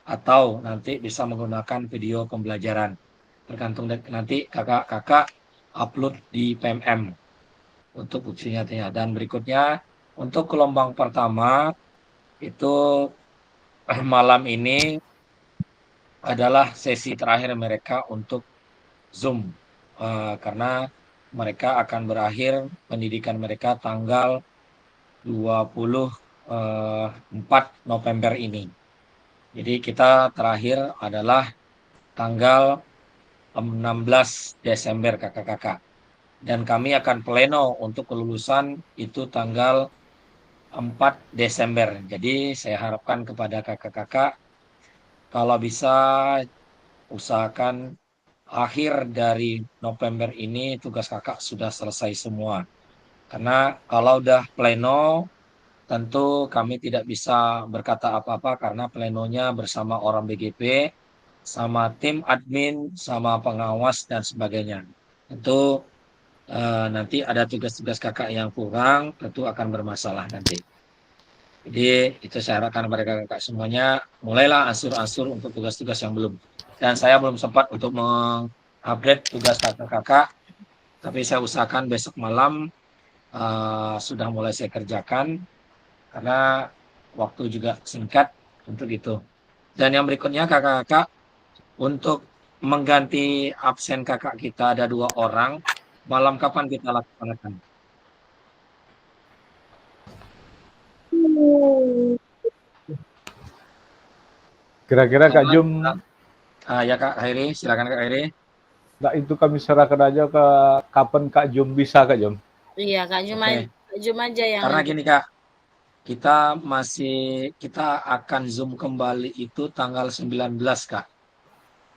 atau nanti bisa menggunakan video pembelajaran. Tergantung nanti kakak upload di PMM untuk bukti nyatanya. Dan berikutnya untuk gelombang pertama itu malam ini adalah sesi terakhir mereka untuk Zoom, karena mereka akan berakhir pendidikan mereka tanggal 24 November ini. Jadi kita terakhir adalah tanggal 16 Desember kakak-kakak. Dan kami akan pleno untuk kelulusan itu tanggal 4 Desember. Jadi saya harapkan kepada kakak-kakak kalau bisa usahakan akhir dari November ini tugas kakak sudah selesai semua. Karena kalau udah pleno, tentu kami tidak bisa berkata apa-apa karena plenonya bersama orang BGP, sama tim admin, sama pengawas dan sebagainya. Tentu nanti ada tugas-tugas kakak yang kurang, tentu akan bermasalah nanti. Jadi itu saya harapkan mereka kakak semuanya mulailah ansur-ansur untuk tugas-tugas yang belum. Dan saya belum sempat untuk mengupdate tugas kakak-kakak, tapi saya usahakan besok malam sudah mulai saya kerjakan karena waktu juga singkat untuk itu. Dan yang berikutnya kakak-kakak, untuk mengganti absen kakak kita ada 2 orang, malam kapan kita laksanakan? Kira-kira Kak Jum, Ya Kak Hairi, silakan Kak Hairi. nggak itu kami serahkan aja ke kapan Kak Jum bisa Kak Jum. Iya, Kak Jum, Oke. Kak Jum aja yang Karena gini Kak, kita akan Zoom kembali itu tanggal 19 Kak.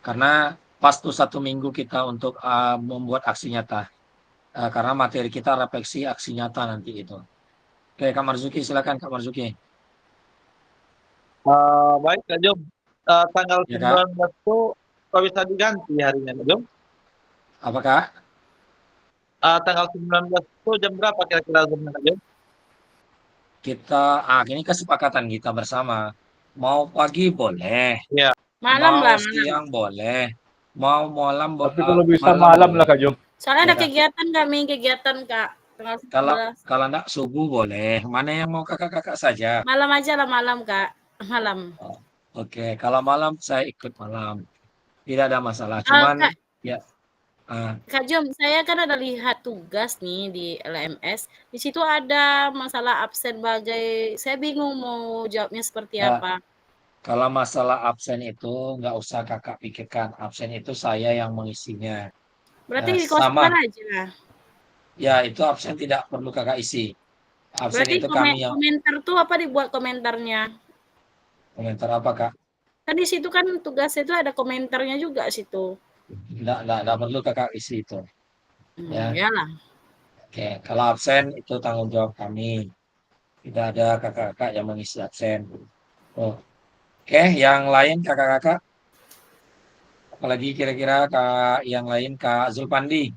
Karena pas tuh 1 minggu kita untuk membuat aksi nyata. Karena materi kita refleksi aksi nyata nanti itu. Oke, Kak Marzuki, silakan Kak Marzuki. Baik Kak Jom, tanggal Ya, Kak. 19 itu kok bisa diganti harinya Kak Jom? Apa Kak? Tanggal 19 itu jam berapa kira-kira Zoom-nya Kak Jom? Kita, ini kesepakatan kita bersama. Mau pagi boleh, Iya. malam mau lah, malam. siang boleh, mau malam Tapi kalau bisa malam lah Kak Jum. Soalnya ada Ya, Kak. kegiatan Kak. Tanggal Kalau enggak subuh boleh. Mana yang mau kakak-kakak saja. malam aja lah, malam Kak. Malam. Oke, kalau malam saya ikut malam. Tidak ada masalah. Cuman Kak, ya. Kak Jom, saya kan ada lihat tugas nih di LMS. Di situ ada masalah absen bagai, saya bingung mau jawabnya seperti apa. Kalau masalah absen itu nggak usah kakak pikirkan. Absen itu saya yang mengisinya. Berarti dikosongkan aja. Ya, itu absen tidak perlu kakak isi. Absen Berarti itu kami yang komentar tuh apa dibuat komentarnya? komentar apa Kak? Kan di situ kan tugasnya itu ada komentarnya juga situ. Nggak perlu kakak isi itu. Ya. Iyalah. Oke, kalau absen itu tanggung jawab kami. Tidak ada kakak-kakak yang mengisi absen. Oke, yang lain kakak-kakak? Apalagi kira-kira Kak yang lain Kak Zulpandi.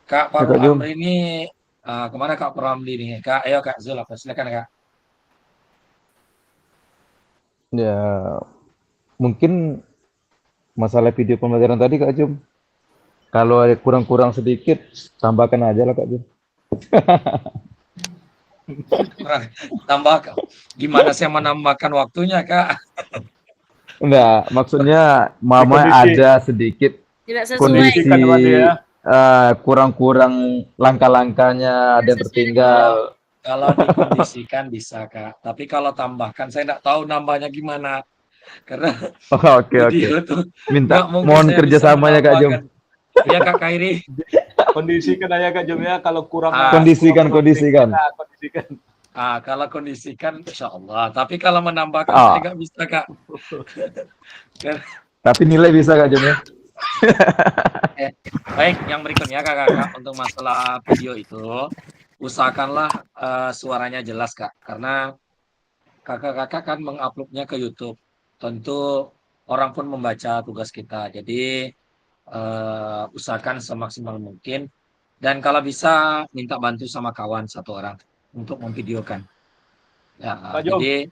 Kak Pak Amri ini kemana Kak Amri ini? Kak, ayo Kak Zul, silakan Kak. Ya, mungkin masalah video pembelajaran tadi Kak Jum. Kalau ada kurang-kurang sedikit, tambahkan aja lah Kak Jum. Tambah, gimana saya menambahkan waktunya Kak? Enggak, maksudnya Mama ada sedikit kondisi kurang-kurang langkah-langkahnya, ada yang tertinggal. Kalau dikondisikan bisa Kak, tapi kalau tambahkan saya nggak tahu nambahnya gimana. Karena Oke. Minta mohon kerjasamanya Kak Jum. Iya Kak Kairi. Kondisikan aja Kak Jum ya, kalau kurang kondisikan. Kalau kondisikan insya Allah, tapi kalau menambahkan saya nggak bisa Kak. Tapi nilai bisa Kak Jum ya. Baik, yang berikutnya kakak untuk masalah video itu usahakanlah suaranya jelas Kak, karena kakak-kakak kan menguploadnya ke YouTube, tentu orang pun membaca tugas kita, jadi usahakan semaksimal mungkin, dan kalau bisa minta bantu sama kawan 1 orang untuk memvideokan. Ya, jadi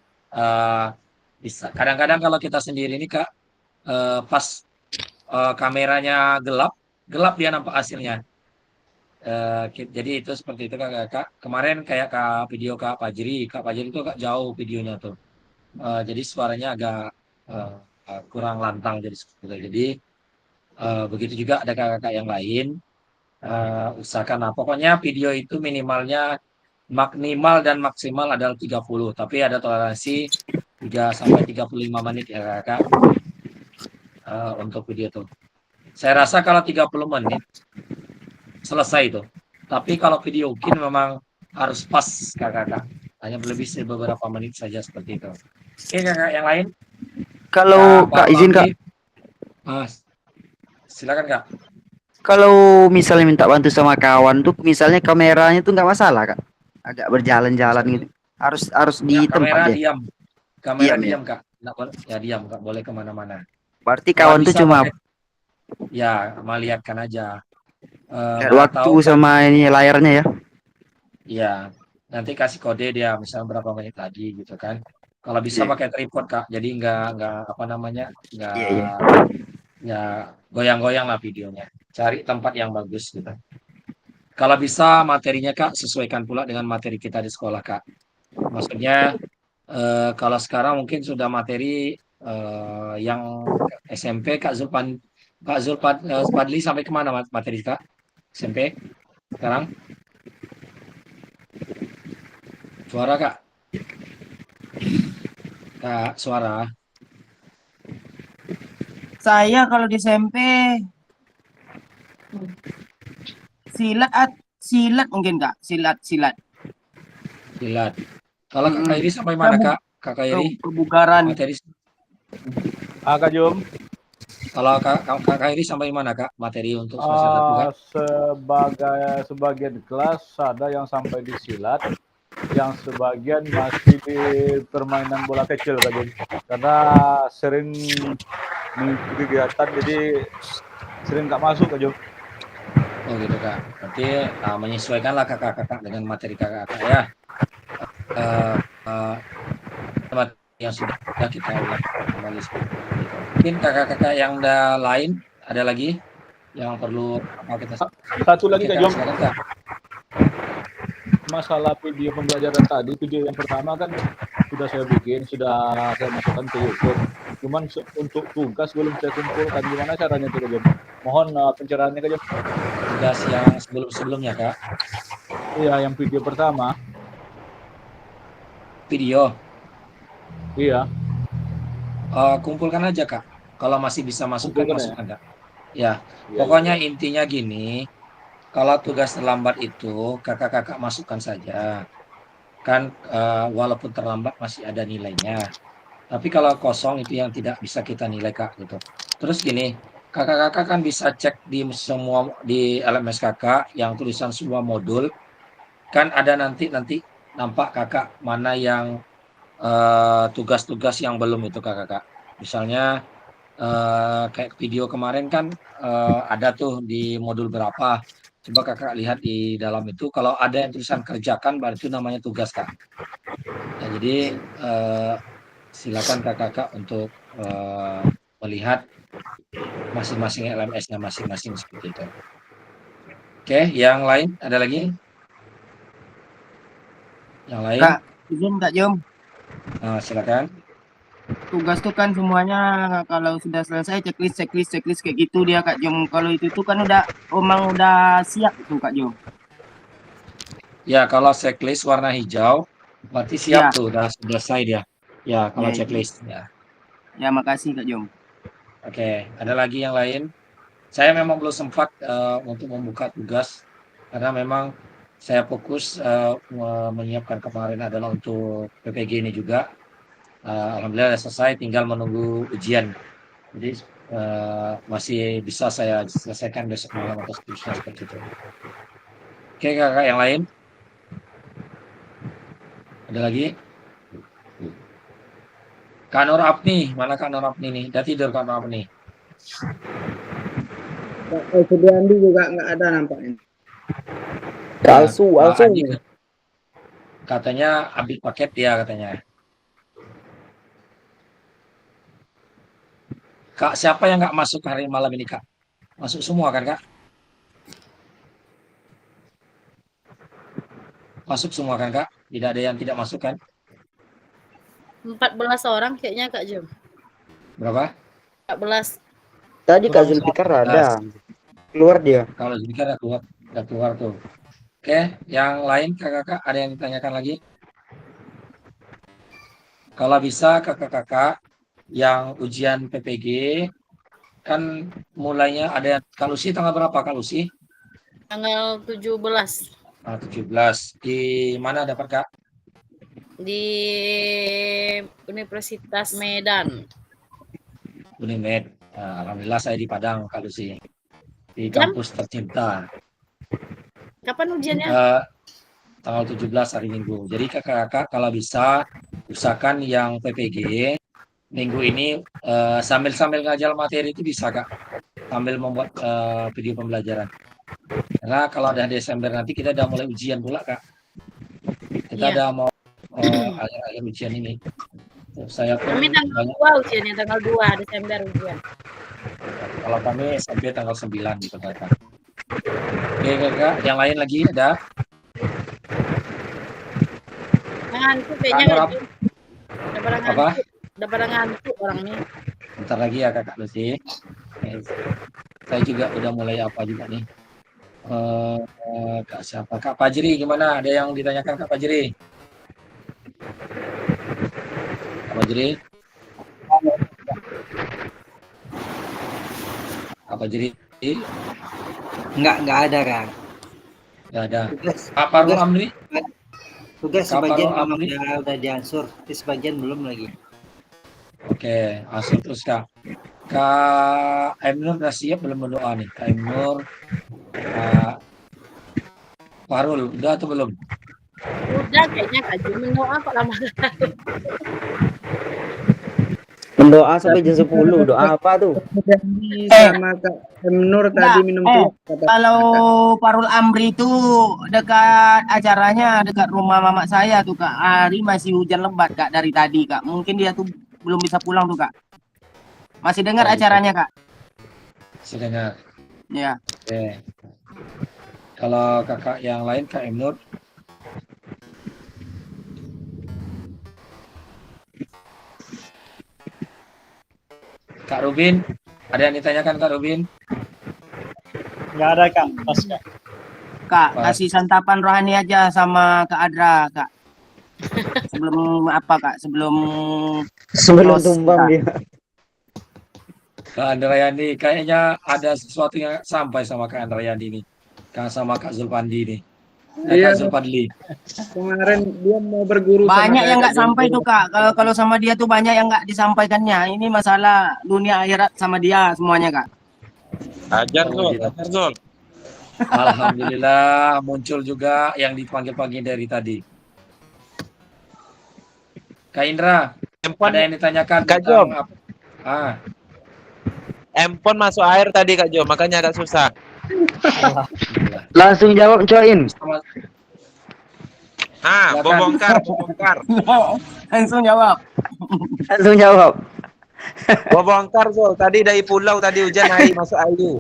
bisa. Kadang-kadang kalau kita sendiri ini Kak, pas kameranya gelap dia nampak hasilnya. Jadi itu seperti itu Kak. Kemarin kayak video Kak Fajri itu agak jauh videonya tuh. Jadi suaranya agak kurang lantang jadi seperti itu. Jadi begitu juga ada kakak yang lain. Usahakan pokoknya video itu minimal dan maksimal adalah 30, tapi ada toleransi 3 sampai 35 menit ya Kakak. Untuk video itu. Saya rasa kalau 30 menit selesai itu. Tapi kalau video mungkin memang harus pas Kakak. Hanya berlebih beberapa menit saja seperti itu. Oke Kakak yang lain? Kalau Kak izin Kak. Silakan Kak. Kalau misalnya minta bantu sama kawan tuh misalnya kameranya tuh nggak masalah Kak. Agak berjalan-jalan gitu. Harus di tempat ya. Kamera diam Kak. Nggak boleh, ya diam Kak, boleh kemana-mana. Berarti kawan tuh cuma melihatkan aja. waktu sama ini layarnya ya. Iya. nanti kasih kode dia misalnya berapa menit lagi gitu kan. Kalau bisa pakai tripod Kak, jadi nggak apa namanya nggak goyang-goyang lah videonya. Cari tempat yang bagus gitu. Kalau bisa materinya Kak sesuaikan pula dengan materi kita di sekolah Kak. Maksudnya kalau sekarang mungkin sudah materi yang SMP Kak Zulpadli sampai kemana materi Kak? SMP sekarang? Suara Kak? Kak suara? Saya kalau di SMP silat mungkin Kak, silat. Silat. Kalau Kak Kairi sampai mana Kak? Kak Kairi? Kebugaran. Materi. Kak Jum. Kalau Kak Kairi sampai mana Kak materi untuk semester 3? Sebagian kelas ada yang sampai di silat, yang sebagian masih di permainan bola kecil Kak Jum. Karena sering mengikuti kegiatan jadi sering nggak masuk Kak Jum. Oh gitu Kak. Berarti menyesuaikanlah kakak-kakak dengan materi kakak-kakak ya. Yang sudah kita ulang kembali seperti itu. Mungkin kakak-kakak yang lain ada lagi yang perlu apa kita satu lagi Kak Jom, Kak. Masalah video pembelajaran tadi, video yang pertama kan sudah saya bikin, sudah saya masukkan ke YouTube. Cuman untuk tugas belum saya kumpulkan, gimana caranya itu Kak Jom? Mohon pencerahannya Kak Jom. Tugas yang sebelumnya Kak. Iya, yang video pertama. Video. Iya. Kumpulkan aja Kak. Kalau masih bisa masukkan Kak. Ya, Ya, pokoknya intinya gini. Kalau tugas terlambat itu kakak-kakak masukkan saja. Kan walaupun terlambat masih ada nilainya. Tapi kalau kosong itu yang tidak bisa kita nilai Kak gitu. Terus gini, kakak-kakak kan bisa cek di semua di LMS kakak yang tulisan semua modul. Kan ada nanti nampak kakak mana yang tugas-tugas yang belum itu kakak. Misalnya kayak video kemarin kan ada tuh di modul berapa. Coba kakak lihat di dalam itu. Kalau ada yang tulisan kerjakan berarti itu namanya tugas Kak. Ya, jadi silakan kakak untuk melihat masing-masing LMS-nya masing-masing seperti itu. Oke, yang lain ada lagi? Yang lain? Kak, izin Kak Jom. Silakan. Tugas tuh kan semuanya kalau sudah selesai checklist kayak gitu dia Kak Jom. Kalau itu tuh kan emang udah siap tuh Kak Jom. Ya, kalau checklist warna hijau berarti siap tuh, udah selesai dia. Ya, kalau checklist ya. Ya, makasih Kak Jom. Oke, ada lagi yang lain? Saya memang belum sempat untuk membuka tugas karena memang saya fokus menyiapkan kemarin adalah untuk PPG ini juga. Alhamdulillah sudah selesai, tinggal menunggu ujian. Jadi masih bisa saya selesaikan besok malam atau seterusnya seperti itu. Oke, kakak yang lain? Ada lagi? Kak Nur Apni, mana Kak Nur Apni nih? Udah tidur Kak Nur Apni? Sudiandi juga nggak ada nampaknya. Palsu. Katanya habis paket dia katanya. Kak, siapa yang nggak masuk hari malam ini Kak? Masuk semua kan Kak? Masuk semua kan Kak? Tidak ada yang tidak masuk kan? 14 orang kayaknya Kak Jom. Berapa? 14. Tadi Kak Zulfikar ada. Keluar dia. Kalau Zulfikar udah keluar tuh. Oke, yang lain kakak-kakak ada yang ditanyakan lagi? Kalau bisa kakak-kakak yang ujian PPG kan mulainya ada Kak Lucy tanggal berapa Kak Lucy? Tanggal 17. 17. Di mana dapat Kak? Di Universitas Medan. Unimed. Alhamdulillah saya di Padang Kak Lucy. Di kampus tercinta. Kapan ujiannya? Tanggal 17 hari Minggu. Jadi kakak-kakak kalau bisa usahakan yang PPG minggu ini sambil ngajar materi itu bisa Kak. Sambil membuat video pembelajaran. Karena kalau udah Desember nanti kita udah mulai ujian pula Kak. Kita Iya. ada mau akhir-akhir ujian ini. Saya pun Kami tanggal banyak, 2 ujiannya, tanggal 2 Desember ujian. kalau kami sampai tanggal 9 gitu Kakak. Oke Kakak, yang lain lagi ada? Ngantuk kayaknya Kak Nur, Kak Jum. Udah pada apa? ngantuk. Udah pada ngantuk orang nih. Bentar lagi ya Kakak Lucy. Saya juga udah mulai apa juga nih. Kak siapa? Kak Fajri gimana? Ada yang ditanyakan Kak Fajri? Kak Fajri? Kak Fajri? Enggak ada Kak. Nggak ada. Tugas, Kak Farul tugas, Amri? tugas Kak sebagian Farul memang Amri? udah diansur, tapi sebagian belum lagi. Oke, langsung terus Kak. Kak Emnur udah siap belum berdoa nih? Kak Emnur, Kak Farul, udah atau belum? Udah kayaknya Kak Jum mendoa kok lama. Mendoa sampai jam 10. Doa apa tuh? Sama Kak Nur tadi minum teh. Kalau Parul Amri itu dekat acaranya dekat rumah mama saya tuh Kak. Hari masih hujan lebat Kak dari tadi Kak. Mungkin dia tuh belum bisa pulang tuh Kak. Masih dengar Oh, gitu. acaranya Kak? Masih dengar. Ya. Oke. Kalau kakak yang lain Kak Emnur? Kak Rubin, ada yang ditanyakan Kak Rubin? Nggak ada Kak, pas Kak. Kak, Pas. kasih santapan rohani aja sama Kak Adra Kak. Sebelum apa Kak? Sebelum close tumbang kita. dia. Kak Andrayani, kayaknya ada sesuatu yang sampai sama Kak Andrayani nih. Sama Kak Zulpandi nih. Iya. Kak Zulpadli. Kemarin dia mau berguru sama Banyak saya, yang nggak Kak Jum. sampai tuh Kak. Kalau sama dia tuh banyak yang nggak disampaikannya. Ini masalah dunia akhirat sama dia semuanya Kak. Ajar Oh, Zul, gitu. ajar Zul. Alhamdulillah muncul juga yang dipanggil-panggil dari tadi. Kak Indra, ada yang ditanyakan Kak tentang Jom. apa? Ah, Empon masuk air tadi Kak Jo, makanya agak susah. Langsung jawab coin. Ah, Silakan. bongkar, bongkar. Langsung jawab. Langsung jawab. Bongkar Zul, tadi dari pulau tadi hujan air masuk air.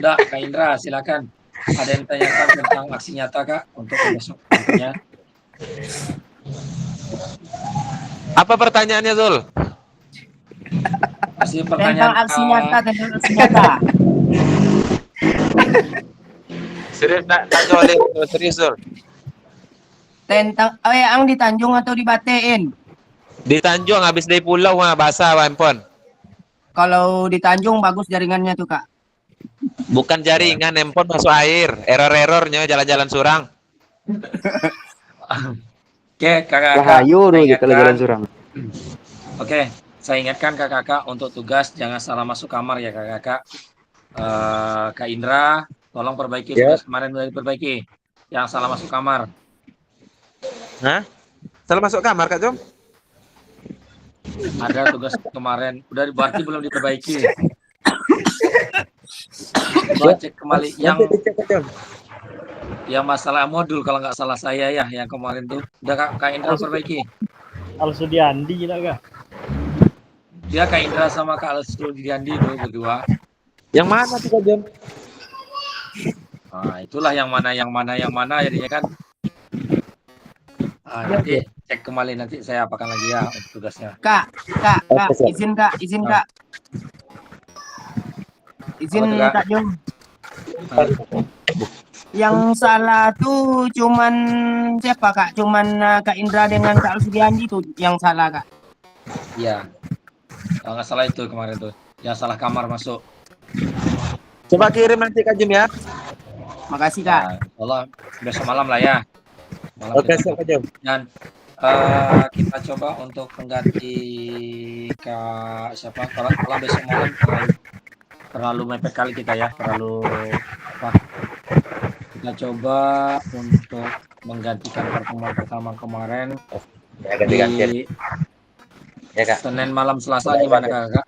Udah, Kak Indra, silakan. Ada yang ditanyakan tentang aksi nyata Kak untuk besok nantinya. Apa pertanyaannya Zul? Masih Tentang pertanyaan aksi nyata, tentang aksi nyata. Serius nak Kak Zul, serius Zul. Tentang yang di Tanjung atau di Batein? Di Tanjung habis dari pulau mah basah Empon. Kalau di Tanjung bagus jaringannya tuh Kak. Bukan jaringan, Empon masuk air. Error-errornya jalan-jalan surang. Oke, kakak-kakak. Rahayu saya dulu kalau jalan ingatkan. surang. Oke, saya ingatkan kakak-kakak untuk tugas jangan salah masuk kamar ya kakak-kakak. Kak Indra, tolong perbaiki Ya. tugas kemarin udah diperbaiki. Yang salah masuk kamar. Hah? Salah masuk kamar Kak Jom? Ada tugas kemarin udah berarti belum diperbaiki. Coba cek kembali yang Nanti dicek Kak Jom. yang masalah modul kalau nggak salah saya ya yang kemarin tuh udah Kak Indra perbaiki. Al-Sudiandi tidak Kak? Dia Kak Indra sama Kak Al-Sudiandi tuh berdua. Yang mana tuh Kak Jom? Nah, itulah yang mana jadinya kan. Nanti cek kembali nanti saya apakan lagi ya untuk tugasnya. Kak, izin Kak. Izin Apa tuh, Kak? Kak Jum. Yang salah tuh cuman siapa Kak? Cuman Kak Indra dengan Kak Alsudiandi tuh yang salah Kak. Iya. Kalau nggak salah itu kemarin tuh. Yang salah kamar masuk. Coba kirim nanti Kak Jom ya. Makasih Kak. Nah, Allah besok malam lah ya. Malam Oke, kita siap Kak Jom. dan kita coba untuk mengganti Kak siapa? Kalau besok malam terlalu mepet kali kita ya, terlalu apa? Kita coba untuk menggantikan pertemuan pertama kemarin Ya, ganti-gantian. di Ya Kak. Senin malam Selasa gimana Kak?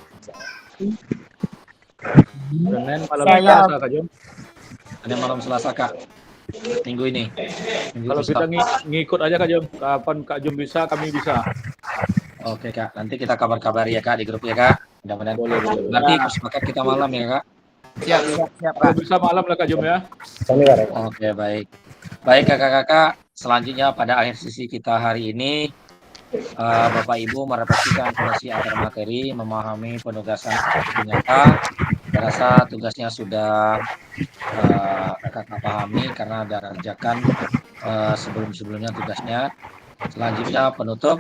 Senin malam Saya- Selasa Kak Jom. Senin malam Selasa Kak. minggu ini. Minggu Kalau Ustaz. kita ngikut aja Kak Jom, kapan Kak Jom bisa, kami bisa. Oke Kak, nanti kita kabar-kabari ya Kak di grup ya Kak. Mudah-mudahan. Boleh. Nanti sepakat kita malam ya Kak. Siap Kalau bisa malam lah Kak Jom ya. Oke, baik. Baik kakak-kakak, selanjutnya pada akhir sesi kita hari ini, Bapak Ibu merefleksikan fungsi antar materi, memahami penugasan nyata. Saya rasa tugasnya sudah kakak pahami karena ada kerjakan sebelum-sebelumnya tugasnya. Selanjutnya penutup,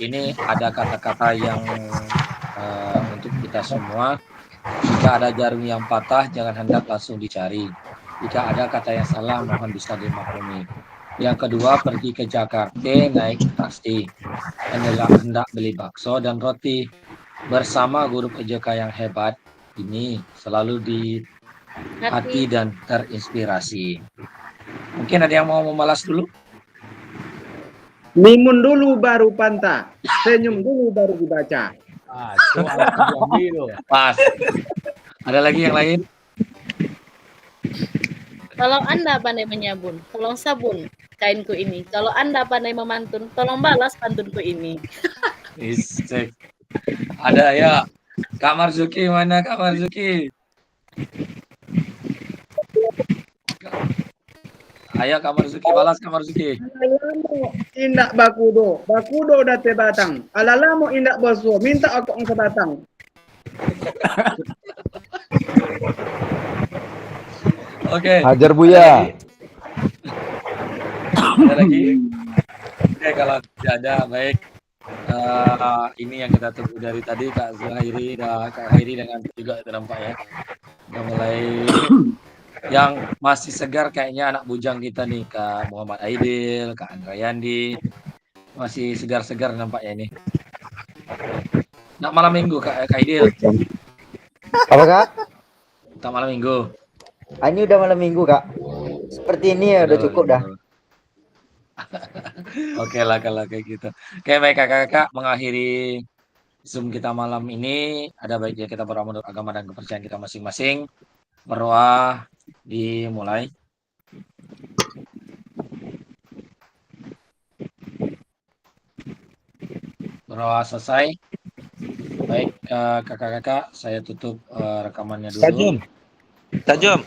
ini ada kata-kata yang untuk kita semua. Jika ada jarum yang patah, jangan hendak langsung dicari. Jika ada kata yang salah, mohon bisa dimaklumi. Yang kedua, pergi ke Jakarta, naik taksi. Hendak beli bakso dan roti. Bersama guru PJOK yang hebat ini selalu di hati dan terinspirasi. Mungkin ada yang mau membalas dulu? Mimun dulu baru pantah, senyum dulu baru dibaca. Pas. Ada lagi yang lain? Kalau Anda pandai menyabun, tolong sabun kainku ini. Kalau Anda pandai memantun, tolong balas pantunku ini. Istek. Ada ya. Kak Marzuki, mana Kak Marzuki? Ayo Kak Marzuki, balas Kak Marzuki. Alalamu indak bakudo date batang. Alalamu indak basuh, minta aku ang sebatang. Oke. Hajar Buya. Ada lagi? Oke, kalau tidak ada, baik. Ini yang kita tunggu dari tadi, Kak Zuhairi dan Kak Hairi dengan juga nampak ya. Udah mulai yang masih segar kayaknya anak bujang kita nih, Kak Muhammad Aidil, Kak Andrayandi. Masih segar-segar nampaknya ini. Nak malam minggu Kak Aidil. Apa Kak? Tak malam minggu. Ini udah malam minggu Kak. Seperti ini ya udah cukup dah. Oke lah kalau kayak gitu. Oke baik kakak-kakak, mengakhiri Zoom kita malam ini. Ada baiknya kita berdoa menurut agama dan kepercayaan kita masing-masing. Berdoa dimulai. Berdoa selesai. Baik kakak-kakak, saya tutup rekamannya dulu. Tajum.